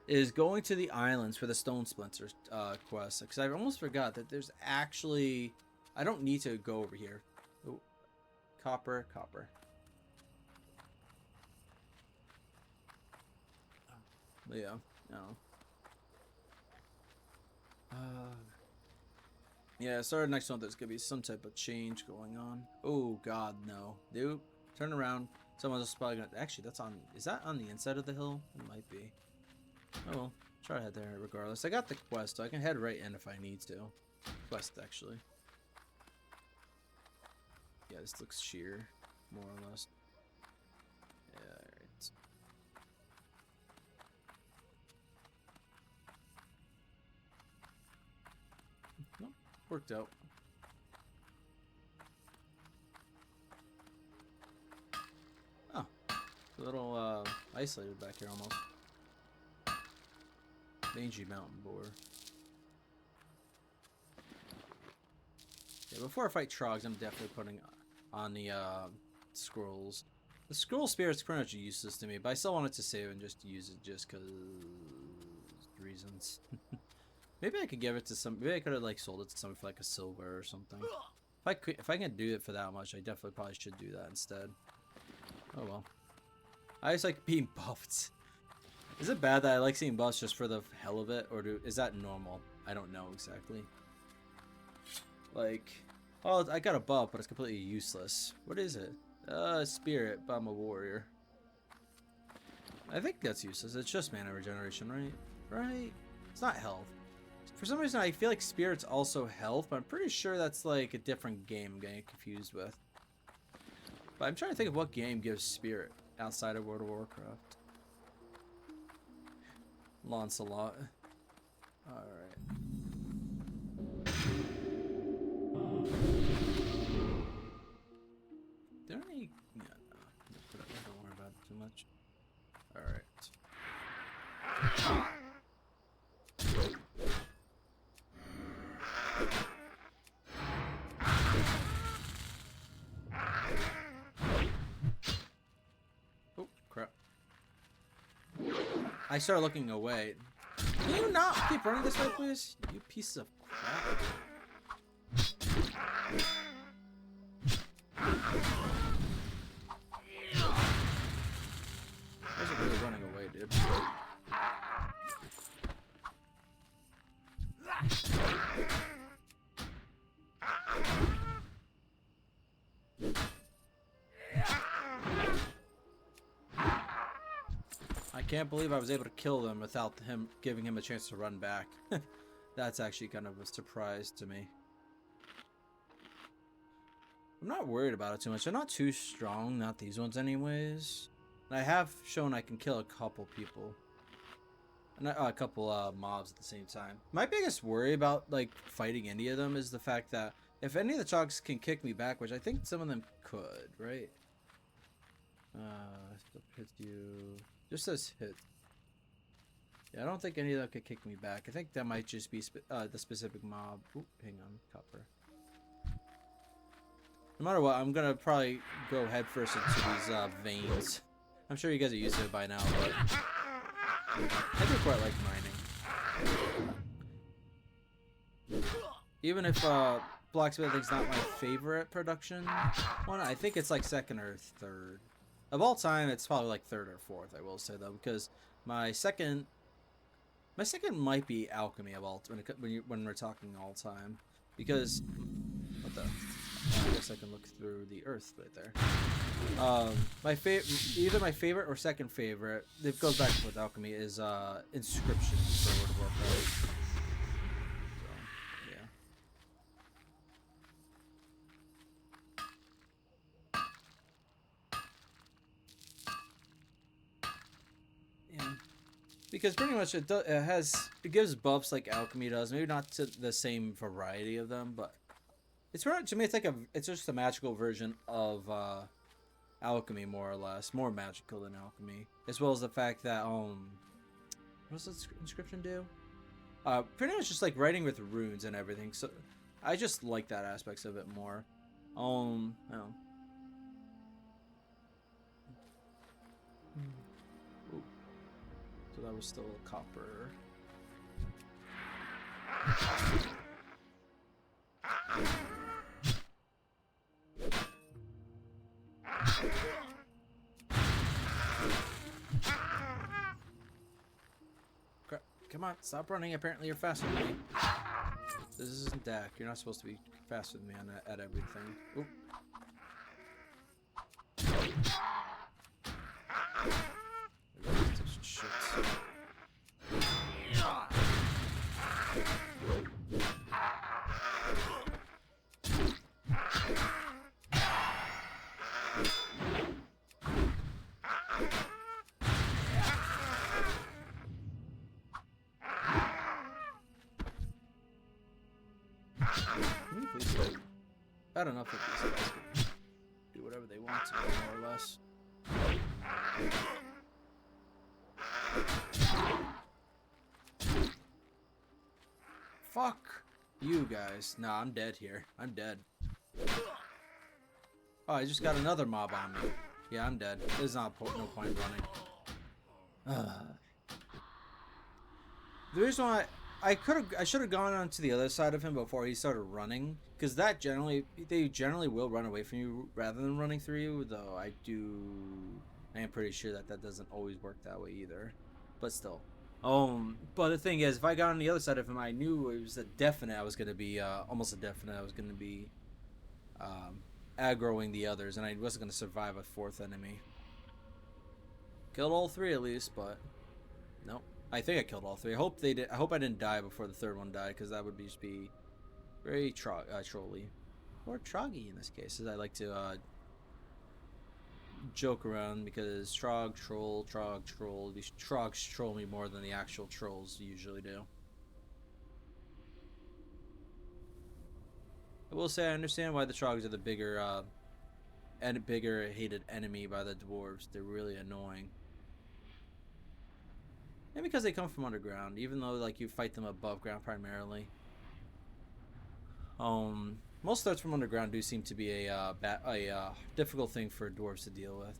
is going to the islands for the Stone Splinters quest, because I almost forgot that there's actually, I don't need to go over here. Oh, copper. But yeah, no. Yeah, I started next month. There's gonna be some type of change going on. Oh God, no, dude, turn around. Someone's just probably gonna. Actually, that's on. Is that on the inside of the hill? It might be. Oh well, try to head there regardless. I got the quest, so I can head right in if I need to. Quest actually. Yeah, this looks sheer, more or less. Yeah, alright. Nope, worked out. Oh, a little isolated back here almost. Mangy mountain boar. Yeah, before I fight Trogs, I'm definitely putting on the scrolls. The scroll spirit's pretty much useless to me, but I still wanted to save and just use it just because reasons. Maybe I could give it to some. Maybe I could have like sold it to someone for like a silver or something. If I can do it for that much, I definitely probably should do that instead. Oh well. I just like being buffed. Is it bad that I like seeing buffs just for the hell of it, or is that normal? I don't know exactly. Like, oh, I got a buff, but it's completely useless. What is it? Spirit, but I'm a warrior. I think that's useless. It's just mana regeneration, right? Right? It's not health. For some reason, I feel like Spirit's also health, but I'm pretty sure that's like a different game I'm getting confused with. But I'm trying to think of what game gives Spirit outside of World of Warcraft. Lancelot. Alright. There any... Yeah, no. Don't worry about it too much. Alright. Oh, crap. I started looking away. Can you not keep running this way, please? You piece of crap. Why is it really running away, dude? I can't believe I was able to kill them without him giving him a chance to run back. That's actually kind of a surprise to me. I'm not worried about it too much. They're not too strong, not these ones anyways. And I have shown I can kill a couple people. And a couple mobs at the same time. My biggest worry about like fighting any of them is the fact that if any of the Chogs can kick me back, which I think some of them could, right? Hit you. Just says hit. Yeah, I don't think any of them could kick me back. I think that might just be the specific mob. Ooh, hang on, copper. No matter what, I'm gonna probably go headfirst into these veins. I'm sure you guys are used to it by now, but I do quite like mining. Even if blacksmithing's not my favorite production one, I think it's like second or third. Of all time, it's probably like third or fourth, I will say though, because my second might be alchemy of all when we're talking all time, because what the. I guess I can look through the earth right there. Either my favorite or second favorite, it goes back with alchemy, is inscription for World of Warcraft. So, yeah. Because pretty much it gives buffs like alchemy does. Maybe not to the same variety of them, but it's to me it's just a magical version of alchemy, more or less, more magical than alchemy, as well as the fact that what does this inscription do? Pretty much just like writing with runes and everything. So I just like that aspects of it more. Oh. Ooh. So that was still copper. Crap. Come on, stop running. Apparently you're faster than me. This isn't Dak. You're not supposed to be faster than me at everything. Oop. Shit. Please stop. Bad enough that these guys can do whatever they want to, more or less. Fuck you guys. Nah, I'm dead here. I'm dead. Oh, I just got another mob on me. Yeah, I'm dead. There's no point running. The reason why I should have gone on to the other side of him before he started running, because they generally will run away from you rather than running through you. Though I am pretty sure that doesn't always work that way either. But still, but the thing is, if I got on the other side of him, I knew it was almost a definite I was gonna be aggroing the others, and I wasn't gonna survive a fourth enemy. Killed all three at least, but nope. I think I killed all three. I hope they did. I hope I didn't die before the third one died, because that would just be very trolly, or troggy in this case, as I like to joke around, because trog, troll. These trogs troll me more than the actual trolls usually do. I will say I understand why the trogs are the bigger hated enemy by the dwarves. They're really annoying. And because they come from underground, even though like you fight them above ground primarily. Most threats from underground do seem to be a difficult thing for dwarves to deal with.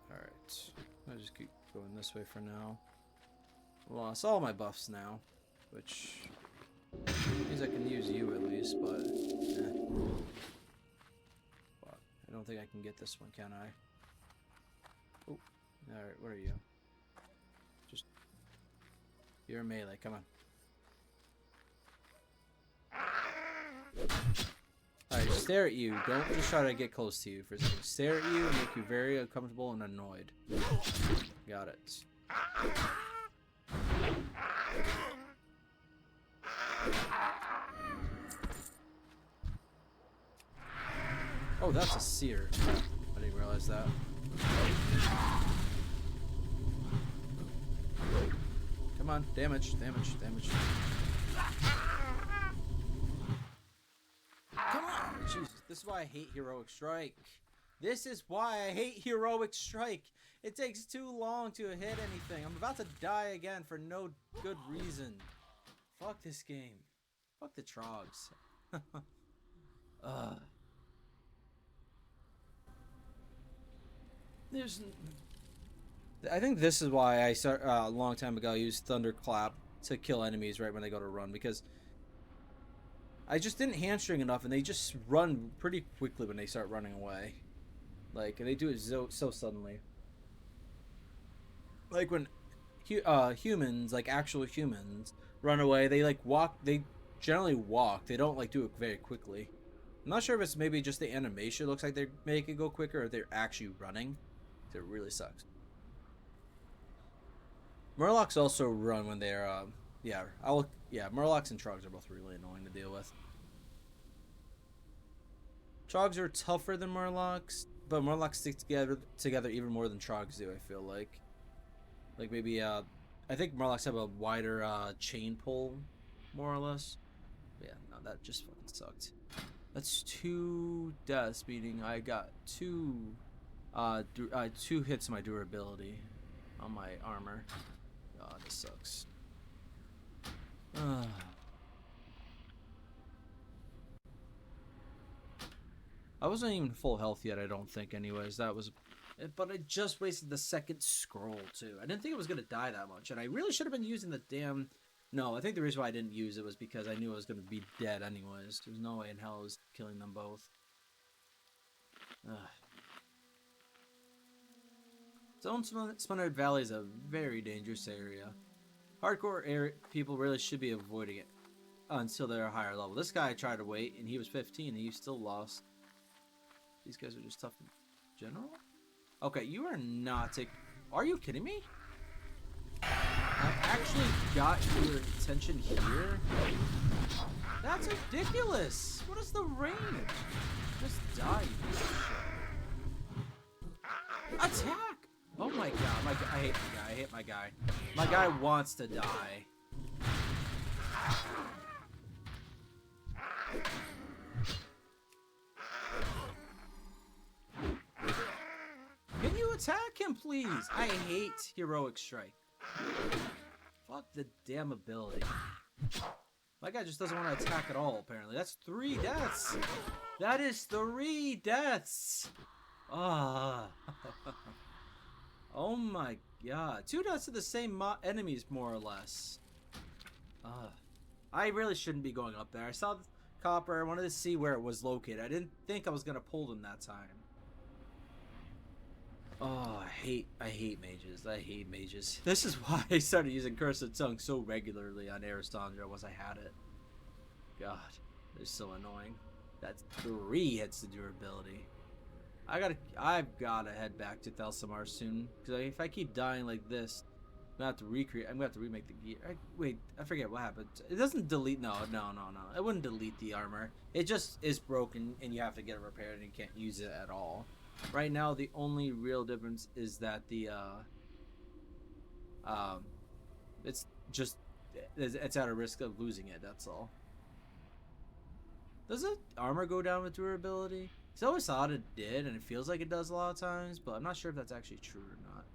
Alright, I'll just keep going this way for now. Lost all my buffs now, which means I can use you at least, but I don't think I can get this one, can I? Oh, alright, what are you? You're a melee, come on. Alright, stare at you. Don't just try to get close to you for a second. Stare at you and make you very uncomfortable and annoyed. Got it. Oh, that's a seer. I didn't realize that. Come on, damage. Come on! Jesus, this is why I hate Heroic Strike. It takes too long to hit anything. I'm about to die again for no good reason. Fuck this game. Fuck the trogs. I think this is why I start a long time ago I used Thunderclap to kill enemies right when they go to run, because I just didn't hamstring enough and they just run pretty quickly when they start running away. Like, they do it so suddenly. Like when humans, like actual humans, run away, they like walk, they generally walk, they don't like do it very quickly. I'm not sure if it's maybe just the animation looks like they make it go quicker, or if they're actually running. It really sucks. Murlocs also run when they're yeah, Murlocs and Trogs are both really annoying to deal with. Trogs are tougher than Murlocs, but Murlocs stick together even more than Trogs do, I feel like. Like maybe I think Murlocs have a wider chain pull, more or less. But yeah, no, that just fucking sucked. That's 2 deaths, meaning I got 2 hits of my durability on my armor. God, this sucks. I wasn't even full health yet, I don't think, anyways. That was... But I just wasted the second scroll, too. I didn't think it was going to die that much, and I really should have been using the damn... No, I think the reason why I didn't use it was because I knew I was going to be dead anyways. There's no way in hell I was killing them both. Stone Splintered Valley is a very dangerous area. Hardcore people really should be avoiding it until they're a higher level. This guy tried to wait, and he was 15, and he still lost. These guys are just tough in general? Okay, you are not taking... Are you kidding me? I actually got your attention here? That's ridiculous! What is the range? Just die, you piece of shit. Attack! Oh my god, I hate my guy, I hate my guy. My guy wants to die. Can you attack him, please? I hate Heroic Strike. Fuck the damn ability. My guy just doesn't want to attack at all, apparently. That's 3 deaths! That is 3 deaths! Ah. Oh my god. 2 deaths to the same enemies, more or less. I really shouldn't be going up there. I saw the copper. I wanted to see where it was located. I didn't think I was going to pull them that time. Oh, I hate mages. I hate mages. This is why I started using Curse of Tongue so regularly on Aristandra once I had it. God, they're so annoying. That's 3 hits to durability. I've gotta head back to Thelsamar soon. Because if I keep dying like this, I'm gonna have to recreate. I'm gonna have to remake the gear. Wait, I forget what happened. It doesn't delete. No. It wouldn't delete the armor. It just is broken, and you have to get it repaired, and you can't use it at all. Right now, the only real difference is that the it's at a risk of losing it. That's all. Does the armor go down with durability? I always thought it did, and it feels like it does a lot of times, but I'm not sure if that's actually true or not.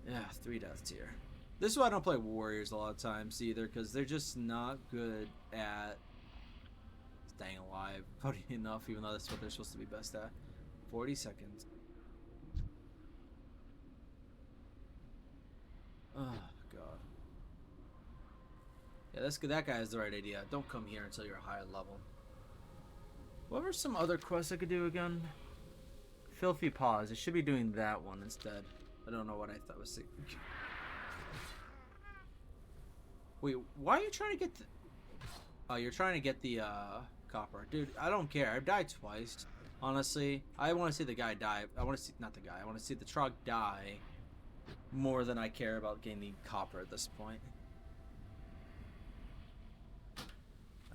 Yeah, 3 deaths here. This is why I don't play warriors a lot of times either, because they're just not good at staying alive. Funny enough, even though that's what they're supposed to be best at. 40 seconds. Oh, God. Yeah, that guy has the right idea. Don't come here until you're a higher level. What were some other quests I could do again? Filthy Paws. I should be doing that one instead. I don't know what I thought was thinking. Wait, why are you trying to get the... Oh, you're trying to get the copper. Dude, I don't care. I've died twice. Honestly, I want to see the guy die. I want to see... Not the guy. I want to see the Trog die more than I care about gaining copper at this point.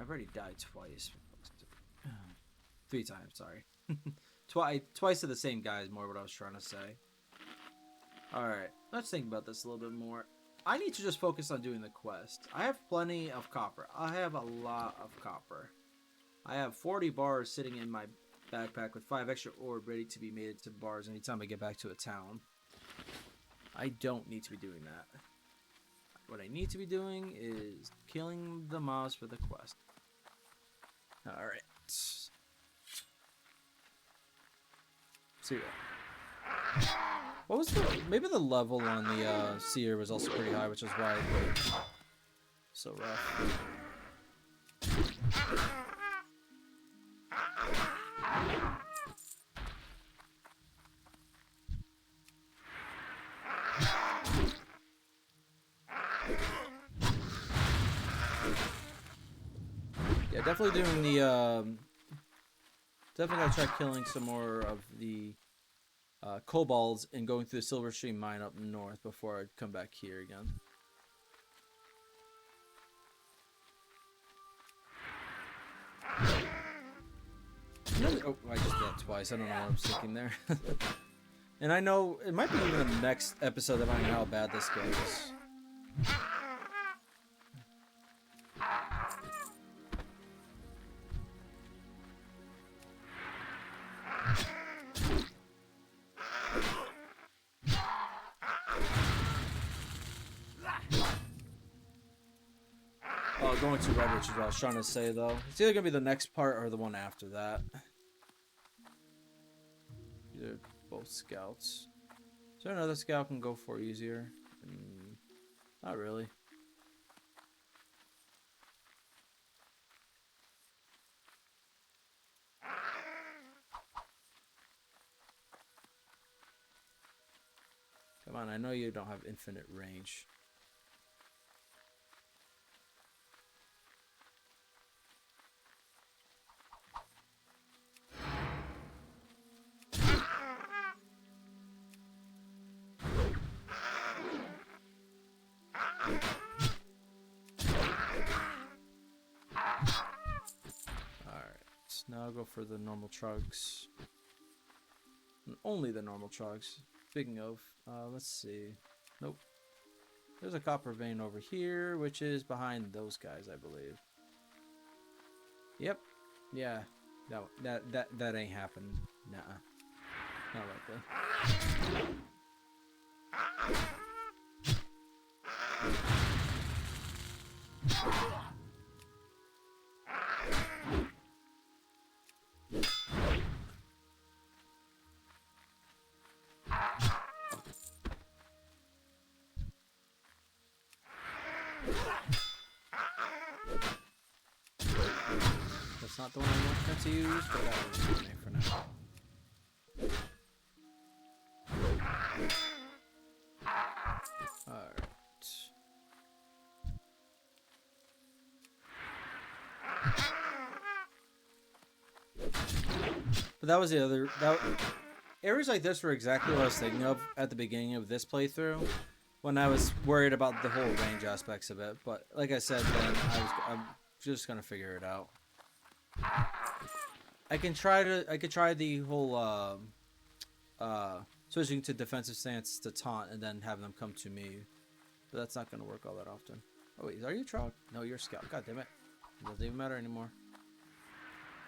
I've already died twice. 3 times, sorry. Twice to the same guy is more what I was trying to say. Alright, let's think about this a little bit more. I need to just focus on doing the quest. I have plenty of copper. I have a lot of copper. I have 40 bars sitting in my backpack with 5 extra ore ready to be made into bars anytime I get back to a town. I don't need to be doing that. What I need to be doing is killing the mobs for the quest. Alright. See ya. What was the... Maybe the level on the seer was also pretty high, which is why it was so rough. Yeah, definitely doing the... Definitely gotta try killing some more of the kobolds and going through the Silver Stream mine up north before I'd come back here again. Oh, I just did that twice. I don't know what I'm sticking there. And I know it might be even the next episode that I know how bad this goes. Oh, going to Redridge is what I was trying to say, though. It's either going to be the next part or the one after that. Either both scouts. Is there another scout can go for easier? Not really. Come on, I know you don't have infinite range. Now I'll go for the normal trugs. And only the normal trugs. Speaking of, let's see. Nope. There's a copper vein over here, which is behind those guys, I believe. Yep. Yeah. That ain't happening. Nuh-uh. Not likely. That's not the one I meant to use, but that was okay for now. Alright. But that was the other... areas like this were exactly what I was thinking of at the beginning of this playthrough, when I was worried about the whole range aspects of it. But like I said, then I'm just gonna figure it out. I could try the whole switching to defensive stance to taunt and then have them come to me, but that's not gonna work all that often. Oh wait, are you a Trog? No, you're a scout. God damn it, it doesn't even matter anymore.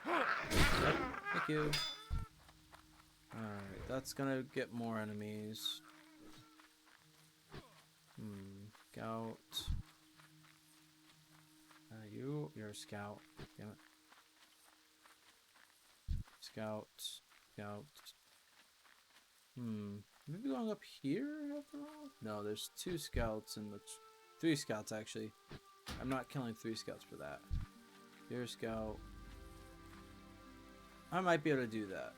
Thank you. Alright, that's gonna get more enemies. Scout. You're a scout. Damn it. Scout. Maybe going up here after all? No, there's 2 scouts and 3 scouts actually. I'm not killing 3 scouts for that. You're a scout. I might be able to do that.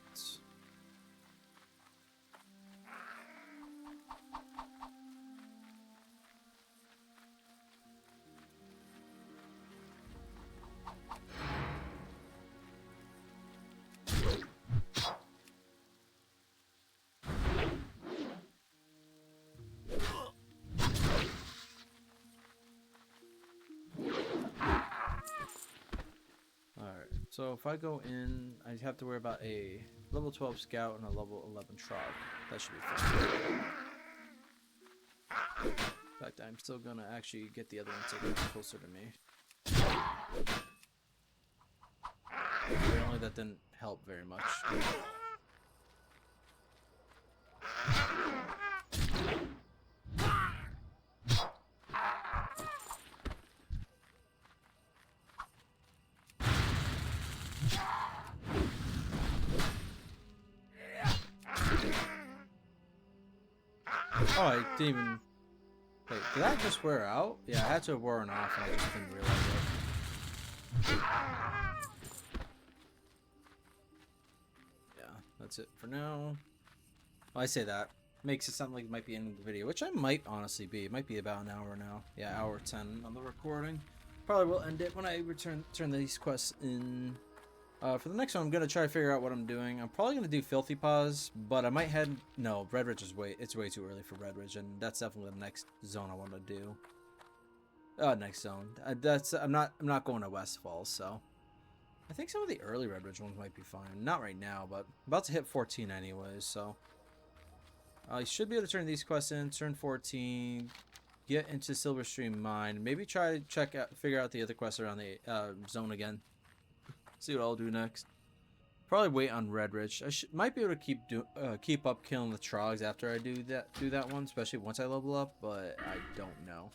So if I go in, I have to worry about a level 12 scout and a level 11 trog. That should be fine. In fact, I'm still gonna actually get the other one to get closer to me. Apparently that didn't help very much. Oh, I didn't even... Wait, did that just wear out? Yeah, I had to have worn off and I just didn't realize it. Yeah, that's it for now. Well, I say that. Makes it sound like it might be in the video, which I might honestly be. It might be about an hour now. Yeah, hour 10 on the recording. Probably will end it when I turn these quests in. For the next one, I'm gonna try to figure out what I'm doing. I'm probably gonna do Filthy Paws, but I might head. No, Redridge is it's way too early for Redridge, and that's definitely the next zone I want to do. Next zone. I'm not going to Westfall, so I think some of the early Redridge ones might be fine. Not right now, but I'm about to hit 14 anyways, so I should be able to turn these quests in. Turn 14. Get into Silverstream Mine. Maybe try to figure out the other quests around the zone again. See what I'll do next. Probably wait on Redridge. I might be able to keep up killing the trogs after I do that one, especially once I level up, but I don't know.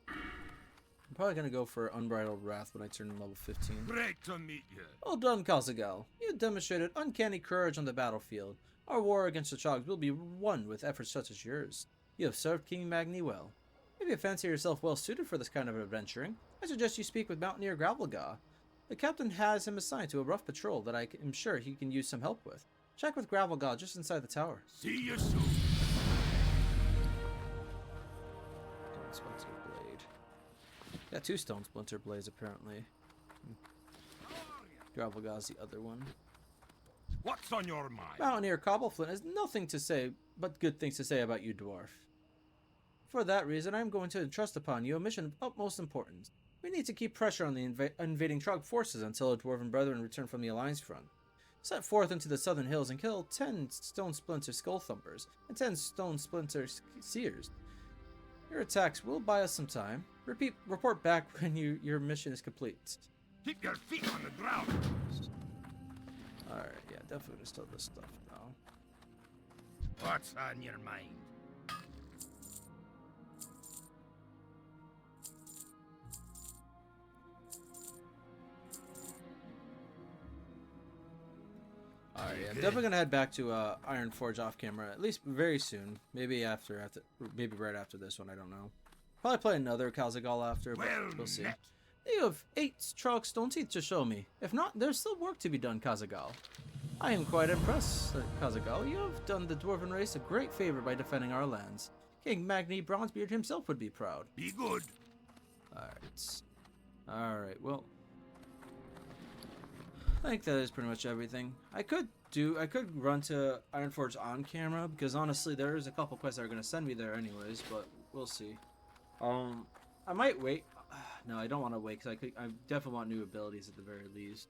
I'm probably gonna go for Unbridled Wrath when I turn level 15. Great to meet you. Well done, Kazaghal. You demonstrated uncanny courage on the battlefield. Our war against the trogs will be won with efforts such as yours. You have served King Magni well. If you fancy yourself well suited for this kind of adventuring, I suggest you speak with Mountaineer Gravelgar. The captain has him assigned to a rough patrol that I am sure he can use some help with. Check with Gravelgar just inside the tower. See you soon. Stone Splinter Blade. Got 2 Stone Splinter Blades apparently. Gravelgar's the other one. What's on your mind? Mountaineer Cobbleflint has nothing to say but good things to say about you, dwarf. For that reason, I am going to entrust upon you a mission of utmost importance. We need to keep pressure on the invading Trog forces until our dwarven brethren return from the Alliance front. Set forth into the southern hills and kill 10 Stone Splinter Skull Thumpers and 10 Stone Splinter Seers. Your attacks will buy us some time. Report back when your mission is complete. Keep your feet on the ground. Alright, yeah, definitely gonna steal this stuff now. What's on your mind? Alright, yeah, I'm definitely gonna head back to Ironforge off camera, at least very soon. Maybe maybe right after this one, I don't know. Probably play another Kazaghal after, but Well we'll see. met. You have 8 Trog stone teeth to show me. If not, there's still work to be done, Kazaghal. I am quite impressed, Kazaghal. You have done the dwarven race a great favor by defending our lands. King Magni Bronzebeard himself would be proud. Be good. Alright, well, I think that is pretty much everything. I could run to Ironforge on camera, because honestly there's a couple quests that are going to send me there anyways, but we'll see. I might wait. No, I don't want to wait, because I definitely want new abilities at the very least.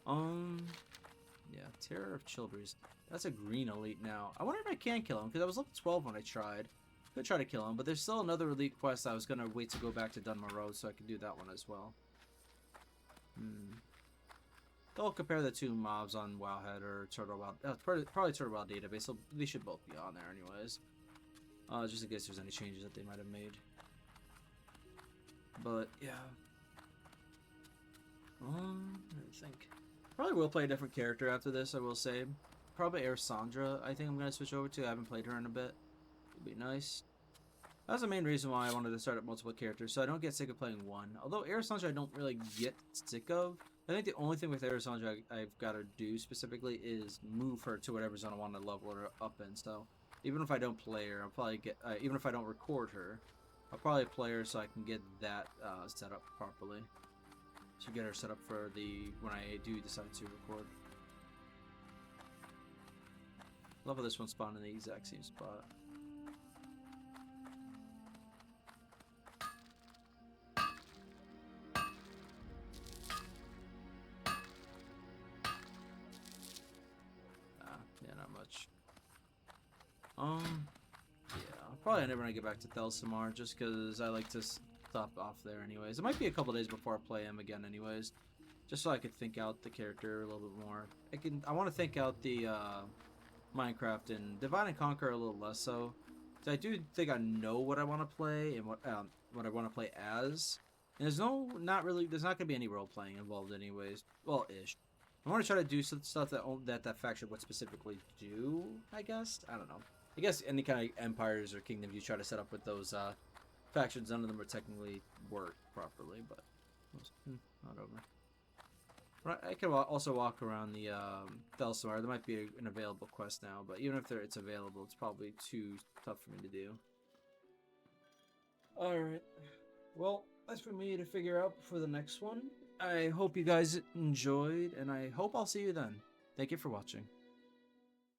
Yeah, Terror of Childers. That's a green elite now. I wonder if I can kill him, because I was level 12 when I tried. Could try to kill him, but there's still another elite quest I was going to wait to go back to Dun Morogh so I could do that one as well. I'll compare the 2 mobs on Wowhead or Turtle Wild. Probably Turtle Wild database. So they should both be on there anyways. Just in case there's any changes that they might have made. But yeah. Let me think. Probably will play a different character after this. I will say. Probably Arisandra. I think I'm gonna switch over to. I haven't played her in a bit. It'd be nice. That's the main reason why I wanted to start up multiple characters, so I don't get sick of playing one. Although Arisandra I don't really get sick of. I think the only thing with Arisandra I've got to do specifically is move her to whatever zone I want to level her up in. So even if I don't play her, I'll probably get even if I don't record her, I'll probably play her so I can get that set up properly. So get her set up for when I do decide to record. Love how this one spawned in the exact same spot. Yeah, not much. Yeah, I'll probably never gonna get back to Thelsamar just because I like to stop off there anyways. It might be a couple days before I play him again anyways, just so I could think out the character a little bit more. I want to think out the Minecraft and Divide and Conquer a little less so. So I do think I know what I want to play and what I want to play as. And there's not gonna be any role playing involved anyways. Well, ish. I want to try to do some stuff that faction would specifically do, I guess. I don't know. I guess any kind of empires or kingdoms you try to set up with those factions, none of them would technically work properly, but not over. But I could also walk around the Thelsamar. There might be an available quest now, but even if it's available, it's probably too tough for me to do. Alright. Well, that's for me to figure out for the next one. I hope you guys enjoyed, and I hope I'll see you then. Thank you for watching.